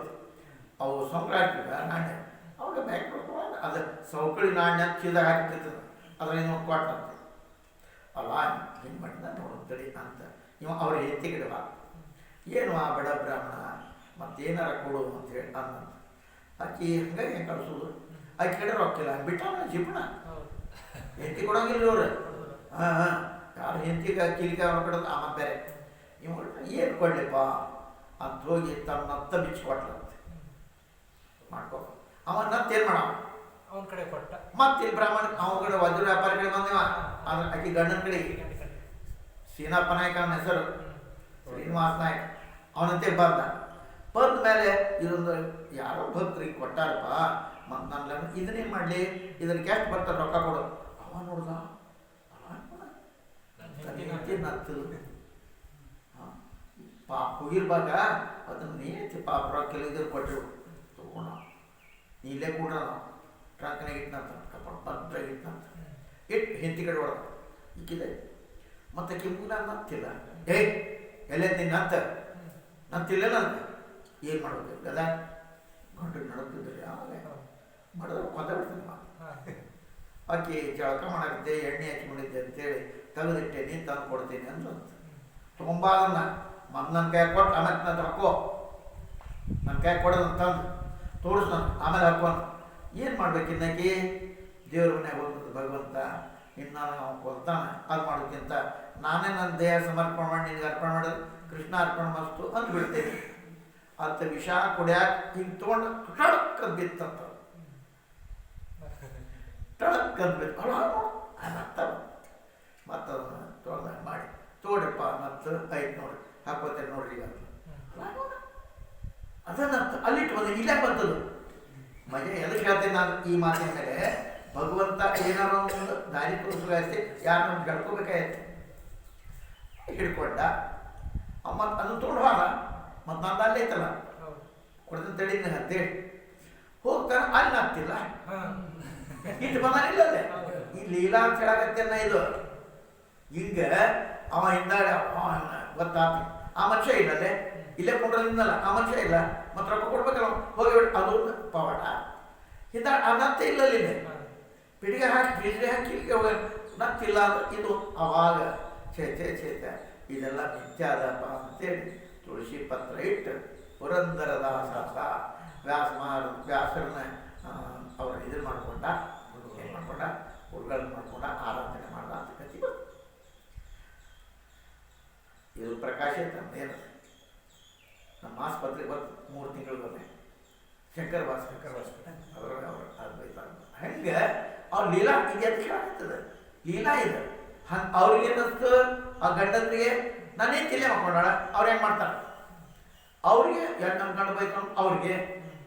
ಅವು ಸಂಕ್ರಾಂತಿ ನಾಣ್ಯ ಅವಾಗ ಬ್ಯಾಂಕ್ ಕೊಡ್ಕೊಂಡು ಅದು ಸೌಕಳಿ ನಾಣ್ಯ ಚೀದಾಗ ಹಾಕಿರ್ತದೆ, ಅದ್ರಲ್ಲಿ ಕೊಟ್ಟಂತೆ. ಅಲ್ಲ ಹಿಂಗೆ ಮಾಡಿದ ನೋಡೋದು ತಡಿ ಅಂತ ಇವ ಅವ್ರ ಎತ್ತಿಗಿಡವ ಏನು ಆ ಬಡ ಬ್ರಾಹ್ಮಣ ಮತ್ತೇನಾರ ಕೊಡು ಅಂತೇಳಿ ಅನ್ನಂತ. ಆಕಿ ಹಂಗಾಗಿ ಹೆಂಗೆ ಕಳಿಸೋದು? ಆಕೆ ಕಡೆ ರೊಕ್ಕಿಲ್ಲ ಬಿಟ್ಟ ಜಿಪಣ ಹೆಂಡತಿ ಕೊಡೋಂಗಿಲ್ಲ ಇವ್ರು. ಯಾರು ಹೆಂಡತಿಗೆ ಕಿಲಿಕ ಕೊಡೋದು ಆಮೇಲೆ ಬೇರೆ. ಇವ್ ಏನು ಕೊಡ್ಲಿಪ್ಪ ಅಂತ ಹೋಗಿ ತನ್ನ ನತ್ತ ಬಿಚ್ಚಿ ಕೊಟ್ಲಂತೆ. ಮಾಡ್ಕೊ ಅವ ನತ್ತ ಏನು ಮಾಡ ಅವನ ಕಡೆ ಕೊಟ್ಟ. ಮತ್ತೆ ಇಲ್ಲಿ ಬ್ರಾಹ್ಮಣ ಅವನ ಕಡೆ ವಜ್ರ ವ್ಯಾಪಾರ ಕಡೆ ಬಂದೇವ. ಆದ್ರೆ ಆಕಿ ಗಂಡನ ಕಡೆ ಸೀನಪ್ಪ ನಾಯಕ ಅವನ ಹೆಸರು ಶ್ರೀನಿವಾಸ ನಾಯಕ ಅವನಂತೆ ಬಂದ. ಬಂದ ಮೇಲೆ ಇದೊಂದು ಯಾರೋ ಭಕ್ತರಿಗೆ ಕೊಟ್ಟಾರಪ್ಪ ಮತ್ತು ನನ್ನ ಇದನ್ನೇನು ಮಾಡಲಿ, ಇದಕ್ಕೆ ಎಷ್ಟು ಬರ್ತಾರೆ ರೊಕ್ಕ ಕೊಡೋದು. ಅವ ನೋಡ್ದ ನತ್ತು ಪಾಪ ಹೋಗಿರ್ಬಾಗ ಅದನ್ನು ನೀತಿ ಪಾಪ ರೊಕ್ಕ ಇದ್ರ ಕೊಟ್ಟರು ತಗೊಂಡ ಇಲ್ಲೇ ಕೂಡ ಟ್ರಂಕ್ನಾಗ ಇಟ್ಟನಂತ ಕಪ್ಪ ಭದ್ರಾಗ ಇಟ್ಟನಂತ ಇಟ್ಟು ಹೆಂಡತಿ ಕಡೆ ಹೊಡೆದ ಇಕ್ಕಿದೆ. ಮತ್ತು ಕೆಂಪುನ ನತ್ತಿಲ್ಲ. ಎಲ್ಲೇ ನಿನ್ನ ನತ್ತಿಲ್ಲ ನಂತ ಏನು ಮಾಡ್ಬೇಕು ಗದ ಗಂಟು ನಡಕ್ತಿದ್ರಿ ಆಮೇಲೆ ಮಾಡಿದ್ರೆ ಕೊಂದ ಬಿಡ್ತೀನಿ ಆಕೆ ಜಳಕ ಮಾಡಾಕಿದ್ದೆ ಎಣ್ಣೆ ಹಚ್ಕೊಂಡಿದ್ದೆ ಅಂತೇಳಿ ತೆಗೆದಿಟ್ಟೆ ನೀನು ತಂದು ಕೊಡ್ತೀನಿ ಅಂತ ತುಂಬ ಅದನ್ನು ಮತ್ತು ನನ್ನ ಕೈ ಕೊಟ್ಟು ಆಮೇಲೆ ನನ್ನ ಹಾಕೋ ನನ್ನ ಕೈ ಕೊಡೋದನ್ನು ತಂದು ತೋರಿಸ್ ನಾನು ಆಮೇಲೆ ಹಾಕೋನು. ಏನು ಮಾಡ್ಬೇಕು ಇನ್ನಕ್ಕೆ ದೇವ್ರ ಮನೆಯಾಗ ಹೋಗ್ತದೆ ಭಗವಂತ ಇನ್ನು ನಾವು ಕೊಡ್ತಾನೆ ಅದು ಮಾಡೋಕ್ಕಿಂತ ನಾನೇ ನನ್ನ ದೇಹ ಸಮರ್ಪಣೆ ಮಾಡಿ ನಿನಗೆ ಅರ್ಪಣೆ ಮಾಡೋದು ಕೃಷ್ಣ ಅರ್ಪಣೆ ಮಸ್ತು ಅಂದು ಬಿಡ್ತೇನೆ ಅಂತ ವಿಷ ಕುಡಿಯಾಕ ಹಿಂಗೆ ತೊಗೊಂಡು ಟಳಕ್ಕಂದು ಬಿತ್ತಂತ ಟಳಕ್ಕಂದು ಬಿತ್ತು ಅರ್ಥ ಮತ್ತು ಅದನ್ನು ತೊಗೊಂಡು ಮಾಡಿ ತೋಡ್ರಿಪ್ಪ ಮತ್ತು ಐದು ನೋಡ್ರಿ ಹಾಕೋತೇನೆ ನೋಡ್ರಿ ಈಗ ಅದನ್ನಂತ ಅಲ್ಲಿಟ್ಟು ಬಂದ ಇಲ್ಲೇ ಬಂತದು ಮಜೆ. ಎದಕ್ಕೆ ಹೇಳ್ತೇನೆ ನಾನು ಈ ಮಾತಿನ ಮೇಲೆ? ಭಗವಂತ ಏನಾರ ಒಂದು ದಾರಿ ತೋರಿಸುತ್ತೆ, ಯಾರನ್ನ ಗಡ್ಕೋಬೇಕಾಯ್ತು ಹಿಡ್ಕೊಂಡ. ಮತ್ತು ಅದನ್ನು ತೊಗೊಂಡು ಹೋದ ಮತ್ತು ನಂದು ಅಲ್ಲೇ ಐತಲ್ಲ ಹೌದು. ಕೊಡ್ತೀನಿ ತಡೀನಿ ಅಂತೇಳಿ ಹೋಗ್ತಾನೆ, ಅಲ್ಲಿ ಆಗ್ತಿಲ್ಲ ಹಾ. ಇಟ್ಟು ಬಂದಾನಿಲ್ಲ ಅಲ್ಲೇ. ಹೌದು. ಈ ಲೀಲಾ ಅಂತ ಹೇಳಕತ್ತೇನ ಇದು. ಹಿಂಗ ಅವ ಹಿಂದಾಡಿ ಗೊತ್ತಾತಿ ಆ ಮನುಷ್ಯ ಇಲ್ಲಲ್ಲೇ, ಇಲ್ಲೇ ಕೊಂಡ್ರಲಿಂದಲ್ಲ ಆ ಮನುಷ್ಯ ಇಲ್ಲ, ಮತ್ತೆ ರೊಕ್ಕ ಕೊಡ್ಬೇಕಲ್ಲ ಹೋಗಿ ಅದು ಪವಾಡ ಹಿಂದ ನತ್ತೆ ಇಲ್ಲಲ್ಲಿ ಪಿಡಿಗೆ ಹಾಕಿ ಫ್ರಿಜ್ಗೆ ಹಾಕಿ ಇಲ್ಲಿಗೆ ಹೋಗಿ ನತ್ತಿಲ್ಲ ಅಂದ್ರೆ ಇದು ಅವಾಗ ಚೇತ ಇದೆಲ್ಲ ಮಿಥ್ಯಾದಪ್ಪ ಅಂತೇಳಿ ತುಳಸಿ ಪತ್ರ ಇಟ್ಟು ಪುರಂದರದಾಸ ವ್ಯಾಸರನ್ನ ಅವ್ರ ಇದನ್ನು ಮಾಡ್ಕೊಂಡ, ಏನು ಮಾಡ್ಕೊಂಡ, ಹುಡುಗರನ್ನ ಮಾಡ್ಕೊಂಡ ಆರಾಧನೆ ಮಾಡ್ದ ಅಂತ ಕಥೆ ಬಂತು. ಇದು ಪ್ರಕಾಶ ತಂದೇನು ನಮ್ಮ ಆಸ್ಪತ್ರೆಗೆ ಬಂದು 3 ತಿಂಗಳು ಬಂದೆ. ಶಂಕರ್ ಭಾಸ್ಕರ್ ಅದರೊಳಗೆ ಅವರು ಅದ್ವೈತ ಹಂಗೆ ಅವ್ರ ಲೀಲಾ ಇದು ಎದ್ದು ಕೇಳಾಗ್ತದೆ. ಲೀಲಾ ಇದು ಹಂಗೆ ಅವ್ರಿಗೆ ಅನ್ನಿಸ್ತು ಆ ಗಂಡಂದ್ರಿಗೆ ನಾನೇ ತಿಳಿ ಮಾಡ್ಕೊಂಡಾಳ. ಅವ್ರು ಹೆಂಗೆ ಮಾಡ್ತಾರೆ, ಅವ್ರಿಗೆ ಎರಡು ನನ್ನ ಗಂಡು ಬೈಕೊಂಡು ಅವ್ರಿಗೆ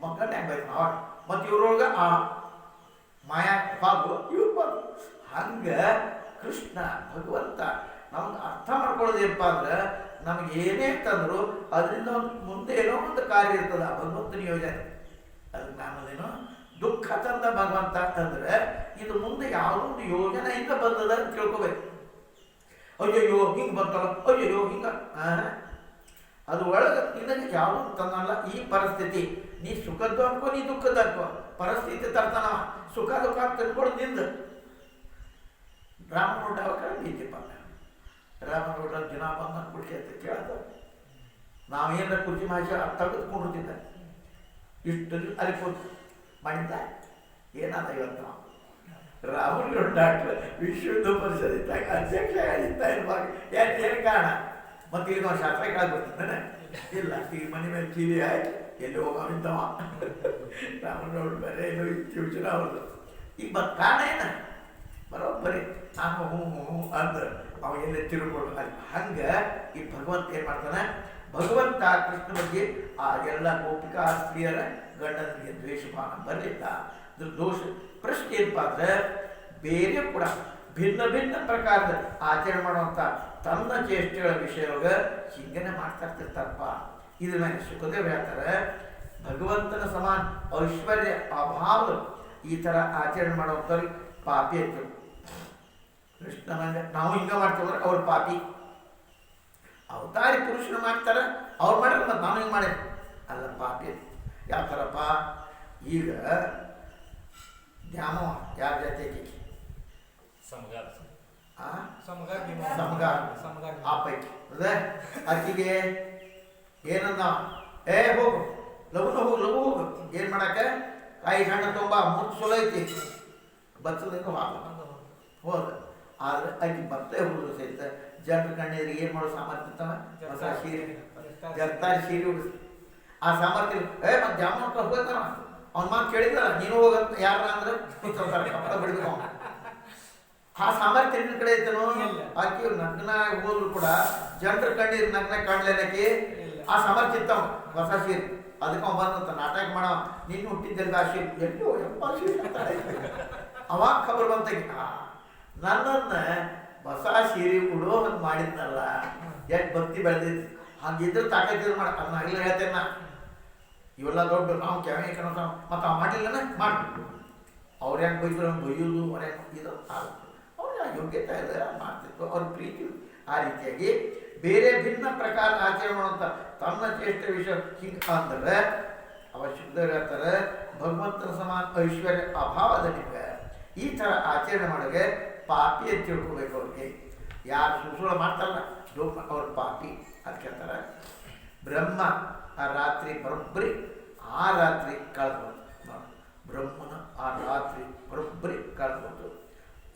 ಮಕ್ಕಳನ್ನ ಹೆಂಗೆ ಬೈತಾನ ಅವ್ರು, ಮತ್ತು ಇವ್ರೊಳಗೆ ಆ ಮಾಯಾ ಬಾಬು ಇವ್ರು ಬಾಬು. ಹಂಗೆ ಕೃಷ್ಣ ಭಗವಂತ ನಮ್ಗೆ ಅರ್ಥ ಮಾಡ್ಕೊಳ್ಳೋದೇನಪ್ಪ ಅಂದ್ರೆ ನಮ್ಗೆ ಏನೇ ತಂದ್ರು ಅದರಿಂದ ಒಂದು ಮುಂದೆ ಏನೋ ಒಂದು ಕಾರ್ಯ ಇರ್ತದೆ. ಆ ಭಗವಂತನ ಯೋಜನೆ ಅದಕ್ಕೆ ನಾನೇನು ದುಃಖ ತಂದ ಭಗವಂತ ಅಂತಂದ್ರೆ ಇದು ಮುಂದೆ ಯಾವುದೋ ಒಂದು ಯೋಜನೆಯಿಂದ ಬಂದದ ಅಂತ ತಿಳ್ಕೊಬೇಕು. ಅಯ್ಯಯ್ಯೋ ಹಿಂಗೆ ಬಂತಲ್ಲ, ಅಯ್ಯಯ್ಯೋ ಹಿಂಗ ಅದು ಒಳಗೆ ನಿನಗೆ ಯಾವುದೋ ತಂದಲ್ಲ ಈ ಪರಿಸ್ಥಿತಿ. ನೀ ಸುಖದ್ದು ಅನ್ಕೋ, ನೀ ದುಃಖದ ಅನ್ಕೋ, ಪರಿಸ್ಥಿತಿ ತರ್ತಾನವ. ಸುಖ ದುಃಖ ತಿಳ್ಕೊಂಡು ನಿಂದ ರಾಮನೋಟ ಅವಾಗ ಬೀತಿಪ್ಪ. ರಾಮನೋಟ ದಿನ ಬಂದ ಕುರ್ಚಿ ಅಂತ ಕೇಳ್ದ. ನಾವೇನಾರ ಕುರ್ಚಿ ಮಾಷ ತೆಗೆದುಕೊಂಡಿರ್ತಿದ್ದ ಇಷ್ಟು ಅಲ್ಲಿ ಕೂತು ಮಾಡಿದ್ದ ಏನಾದ ಇವತ್ತು ನಾವು ರಾಮನಗೌಡ ಡಾಕ್ಟರ್ ವಿಶ್ವ ಹಿಂದೂ ಪರಿಷತ್ ಇದ್ದಾಗ ಅಧ್ಯಕ್ಷ ಆಗಿದ್ದ ಏನು ಕಾರಣ. ಮತ್ತು ಈಗ ನಾವು ಶಾಸ್ತ್ರ ಕೇಳ್ಬಿಡ್ತಿದ್ದಾನೆ ಇಲ್ಲ, ಈಗ ಮನೆ ಮೇಲೆ ಕಿವಿ ಆಯ್ತು ಎಲ್ಲಿ ಹೋಗಿದ್ದವ ರಾಮನಗೌಡ ಬೇರೆ ಏನೋ ಯೋಚನೆ ಅವ್ರದ್ದು. ಈಗ ಬಂದು ಕಾರಣ ಏನ ಬರೋಬ್ಬರಿ ನಾನು ಹ್ಞೂ ಅಂದ್ರೆ ಅವ ಎಲ್ಲೇ ತಿಳ್ಕೊಂಡು ಅಲ್ಲಿ ಹಂಗೆ ಈ ಭಗವಂತ ಏನು ಮಾಡ್ತಾನೆ, ಭಗವಂತ ಕೃಷ್ಣ ಬಗ್ಗೆ ಆ ಎಲ್ಲ ಗೋಪಿಕಾ ಸ್ತ್ರೀಯರ ಗಂಡನಿಗೆ ದ್ವೇಷಭಾವ ಬರಲಿಲ್ಲ. ಅದ್ರ ದೋಷ ಪ್ರಶ್ನೆ ಏನಪ್ಪ ಅಂದ್ರೆ ಬೇರೆ ಕೂಡ ಭಿನ್ನ ಭಿನ್ನ ಪ್ರಕಾರದ ಆಚರಣೆ ಮಾಡುವಂಥ ತನ್ನ ಚೇಷ್ಟೆಗಳ ವಿಷಯವಾಗ ಹಿಂಗನೆ ಮಾಡ್ತಾ ಇರ್ತಿರ್ತಾರಪ್ಪ. ಇದ್ರ ಮೇಲೆ ಸುಖದೇವ್ ಹೇಳ್ತಾರೆ, ಭಗವಂತನ ಸಮಾನ ಐಶ್ವರ್ಯ ಅಭಾವ ಈ ಥರ ಆಚರಣೆ ಮಾಡುವಂಥವ್ರಿಗೆ ಪಾಪಿ ಅಂತ. ಕೃಷ್ಣನಂಗೆ ನಾವು ಹಿಂಗೆ ಮಾಡ್ತೀವಂದ್ರೆ ಅವ್ರ ಪಾಪಿ. ಅವತಾರಿ ಪುರುಷರು ಮಾಡ್ತಾರೆ, ಅವ್ರು ಮಾಡ್ಯಾರ ಮತ್ತು ನಾನು ಹಿಂಗೆ ಮಾಡೇನೆ ಅಲ್ಲ ಪಾಪಿ. ಯಾವ ಥರಪ್ಪ, ಈಗ ದ್ಯಾಮವ ಯಾರ ಜಾತಿ ಆ ಪೈಕಿ ಅದೇ ಆಕಿಗೆ ಏನಂದ, ಏ ಹೋಗು ಲಘುನ ಹೋಗು ಲಘು ಹೋಗು, ಏನು ಮಾಡಕ್ಕೆ ಕಾಯಿ ಹಣ್ಣು ತುಂಬ ಮುತ್ತು ಚಲೋ ಐತಿ ಬಚ್ಚದಿಂದ ಹೋದ. ಆದ್ರೆ ಆಕೆ ಬತ್ತೆ ಹುಡುಗ ಸಹಿತ ಜನರ ಕಣ್ಣೀರಿಗೆ ಏನು ಮಾಡೋ ಸಾಮರ್ಥ್ಯ ಹೊಸ ಸೀರೆ ಜರ್ತಾರಿ ಸೀರೆ ಉಡಿಸಿ ಆ ಸಾಮರ್ಥ್ಯ. ಮತ್ತೆ ಜಾಮೂನ್ ಹೋಗ್ತಾರ ಅವ್ನ ಮಾತು ಕೇಳಿದ್ರಲ್ಲ ನೀನು ಹೋಗಂತ ಯಾರ ಅಂದ್ರೆ ಕಪ್ಪಡ ಬಿಡ್ಬೇಕು ಅವನು. ಆ ಸಾಮರ್ಥ್ಯ ನಿನ್ನ ಕಡೆ ಐತನೋ ಆಕೆ ನಗ್ನ ಹೋದ್ರು ಕೂಡ ಜನರ ಕಣ್ಣೀರು ನಗ್ನ ಕಾಣ್ಲೇನಕ್ಕೆ ಆ ಸಾಮರ್ಥ್ಯ ಇತ್ತವ ಹೊಸ ಸೀರೆ. ಅದಕ್ಕೆ ಅವ ಬಂದಂತ ನಾಟಕ ಮಾಡವ ನಿನ್ನ ಹುಟ್ಟಿದ್ದಲ್ಲಿ ಆ ಸೀರೆ ಎಲ್ಲೋ ಎಪ್ಪ ಸೀರೆ ಅವಾಗ ಖಬರ್ ಬಂತಾಗಿ ನನ್ನನ್ನು ಹೊಸ ಸೀರೆ ಉಡೋ ಹಂಗೆ ಮಾಡಿದ್ನಲ್ಲ, ಎಷ್ಟು ಭಕ್ತಿ ಬೆಳೆದಿದ್ದು. ಹಂಗಿದ್ರೆ ತಾಕತ್ತಿದ್ರು ಮಾಡ ಅದನ್ನ ಆಗಲೇ ಹೇಳ್ತೇನೆ ನಾ. ಇವೆಲ್ಲ ದೊಡ್ಡ ನಾವು ಕ್ಯಾಮೆ ಕಣ ಮತ್ತು ಅವ್ ಮಾಡಲಿಲ್ಲನ ಮಾಡ್ಬಿಟ್ಟು ಅವ್ರು ಹೆಂಗೆ ಬೈದ್ರು ಹಂಗೆ ಬೈಯೋದು ಅವ್ರ ಹೆಂಗೆ ಇದು ಅವ್ರಿಗೆ ಯೋಗ್ಯತೆ ಇದೆ ಮಾಡ್ತಿತ್ತು ಅವ್ರ ಪ್ರೀತಿ. ಆ ರೀತಿಯಾಗಿ ಬೇರೆ ಭಿನ್ನ ಪ್ರಕಾರ ಆಚರಣೆ ಮಾಡುವಂಥ ತನ್ನ ಚೇಷ್ಟೆ ವಿಷಯ ಹಿಂಗೆ ಅಂದ್ರೆ ಅವಶ್ಯಕತೆ ಹೇಳ್ತಾರೆ, ಭಗವಂತನ ಸಮಾನ ಐಶ್ವರ್ಯ ಅಭಾವದ ನಿಮಗೆ ಈ ಥರ ಆಚರಣೆ ಮಾಡೋಗೆ ಪಾಪಿ ಅಂತ ತಿಳ್ಕೊಬೇಕು. ಅವ್ರಿಗೆ ಯಾರು ಸುಸುಳ ಮಾಡ್ತಾರಲ್ಲ ಅವ್ರ ಪಾಪಿ ಅಂತ ಕೇಳ್ತಾರೆ. ಬ್ರಹ್ಮ ಆ ರಾತ್ರಿ ಬರೋಬ್ಬರಿ ಆ ರಾತ್ರಿ ಕಳೆದ್ಬೋದು. ಬ್ರಹ್ಮನ ಆ ರಾತ್ರಿ ಬರೋಬ್ಬರಿ ಕಳೆದ್ಬೋದು.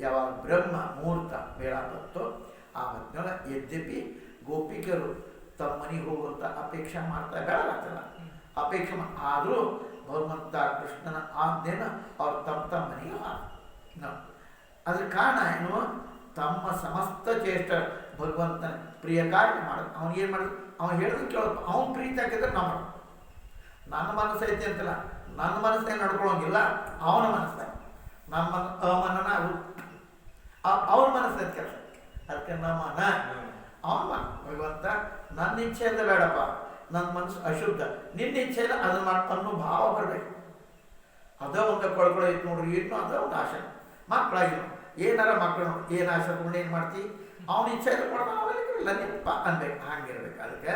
ಯಾವಾಗ ಬ್ರಹ್ಮ ಮುಹೂರ್ತ ಬೇಡ ಬಂತು ಆ ಹೊತ್ತಿನೊಳ ಯದ್ಯಪಿ ಗೋಪಿಕರು ತಮ್ಮ ಮನೆಗೆ ಹೋಗುವಂಥ ಅಪೇಕ್ಷೆ ಮಾಡ್ತಾ ಬೇಡಾಗತ್ತಲ್ಲ ಅಪೇಕ್ಷೆ ಆದರೂ ಭಗವಂತ ಕೃಷ್ಣನ ಆಜ್ಞೆನ ಅವ್ರು ತಮ್ಮ ಮನೆಗೆ ಅದ್ರ ಕಾರಣ ಏನು, ತಮ್ಮ ಸಮಸ್ತ ಚೇಷ್ಟ ಭಗವಂತನ ಪ್ರಿಯ ಕಾರ್ಯ ಮಾಡೋದು. ಅವ್ನು ಏನು ಮಾಡೋದು, ಅವ್ನು ಹೇಳಿದ್ರು ಕೇಳೋದು. ಅವ್ನು ಪ್ರೀತಿ ಹಾಕಿದ್ರೆ ನಾವು ಮಾಡೋದು. ನನ್ನ ಮನಸ್ಸು ಐತಿ ಅಂತಲ್ಲ, ನನ್ನ ಮನಸ್ಸೇ ನಡ್ಕೊಳ್ಳೋಂಗಿಲ್ಲ ಅವನ ಮನಸ್ಸಾಗ ನಮ್ಮ ಅಮನನ ಅವ್ರ ಮನಸ್ಸು ಕೆಲಸ. ಅದಕ್ಕೆ ನಮ್ಮನ ಅವನ ಭಗವಂತ ನನ್ನ ಇಚ್ಛೆಯಿಂದ ಬೇಡಪ್ಪ, ನನ್ನ ಮನಸ್ಸು ಅಶುದ್ಧ, ನಿನ್ನ ಇಚ್ಛೆಯಿಂದ ಅದನ್ನ ಮಾಡಿ ಅನ್ನೋ ಭಾವ ಬರಬೇಕು. ಅದ ಒಂದು ಕೊಳ್ಕೊಳೈತೆ ನೋಡ್ರಿ, ಇನ್ನು ಅದ ಒಂದು ಆಶೆ. ಮಕ್ಕಳಾಗಿ ಏನಾರ ಮಕ್ಕಳು ಏನು ಆಶೆ ತಗೊಂಡು ಏನು ಮಾಡ್ತೀವಿ, ಅವನ ಇಚ್ಛೆ ಕೊಡೋದು ಅವನಿಲ್ಲ ನಿಪ್ಪ ಅನ್ಬೇಕು. ಹಂಗಿರ್ಬೇಕು. ಅದಕ್ಕೆ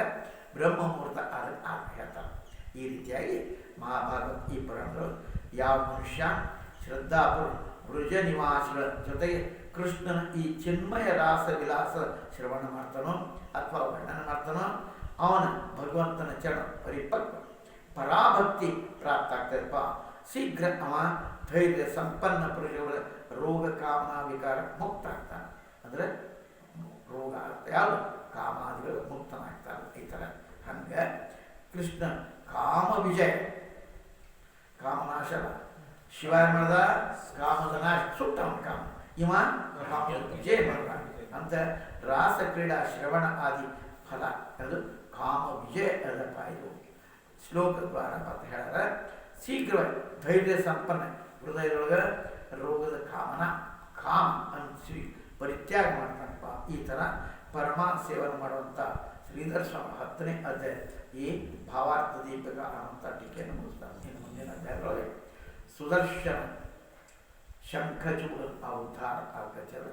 ಬ್ರಹ್ಮ ಮುಹೂರ್ತ ಅದಕ್ಕೆ ಆಗ ಹೇಳ್ತಾರೆ. ಈ ರೀತಿಯಾಗಿ ಮಹಾಭಾರತ ಈ ಪುರಾಣಗಳು ಯಾವ ಮನುಷ್ಯ ಶ್ರದ್ಧಾಪುರ ವೃಜ ನಿವಾಸಿಗಳ ಜೊತೆಗೆ ಕೃಷ್ಣನ ಈ ಚಿನ್ಮಯ ರಾಸ ವಿಲಾಸ ಶ್ರವಣ ಮಾಡ್ತಾನೋ ಅಥವಾ ವರ್ಣನೆ ಮಾಡ್ತಾನೋ ಅವನ ಭಗವಂತನ ಚರಣ ಪರಿಪಕ್ವ ಪರಾಭಕ್ತಿ ಪ್ರಾಪ್ತ ಆಗ್ತದಪ್ಪ. ಶೀಘ್ರ ಅವ ಧೈರ್ಯ ಸಂಪನ್ನ ಪುರುಷಗಳ ರೋಗ ಕಾಮನಾ ವಿಕಾರ ಮುಕ್ತ ಆಗ್ತಾನೆ. ಅಂದರೆ ರೋಗ ಆಗುತ್ತೆ, ಯಾವುದು ಕಾಮಾದಿಗಳು ಮುಕ್ತನಾಗ್ತಾನೆ. ಈ ಥರ ಹಂಗೆ ಕೃಷ್ಣ ಕಾಮ ವಿಜಯ, ಕಾಮನಾಶ. ಶಿವ ಏನು ಮಾಡ್ದ? ಕಾಮದ ನಾಶ, ಸುಟ್ಟವನ ಕಾಮ. ಇವ ಕಾಮ ವಿಜಯ ಮಾಡ್ದ ಅಂತ ರಾಸ ಕ್ರೀಡಾ ಶ್ರವಣ ಆದಿ ಫಲ ಅದು ಕಾಮ ವಿಜಯ ಅದಪ್ಪ. ಇದು ಶ್ಲೋಕ ಪ್ರಾರಂಭ ಅಂತ ಹೇಳ್ಯಾರ. ಶೀಘ್ರವಾಗಿ ಧೈರ್ಯ ಸಂಪನ್ನ ಹೃದಯದೊಳಗೆ ರೋಗದ ಕಾಮ ಅನಿಸಿ ಪರಿತ್ಯಾಗ ಮಾಡ್ತಾನಪ್ಪ. ಈ ಥರ ಪರಮ ಸೇವನೆ ಮಾಡುವಂಥ ಶ್ರೀಧರ ಸ್ವಾಮಿ 10ನೇ ಅಧ್ಯಾಯ ಈ ಭಾವಾರ್ಥ ದೀಪಿಕ ಅನ್ನುವಂಥ ಟೀಕೆಯನ್ನು ಮುಗಿಸ್ತಾನೆ. ಇನ್ನು ಮುಂದಿನ ಅಧ್ಯಾಯದೊಳಗೆ ಸುದರ್ಶನ ಶಂಖಚೂಡ ಆ ಉದ್ಧಾರ ಆಗಚ್ಚದ.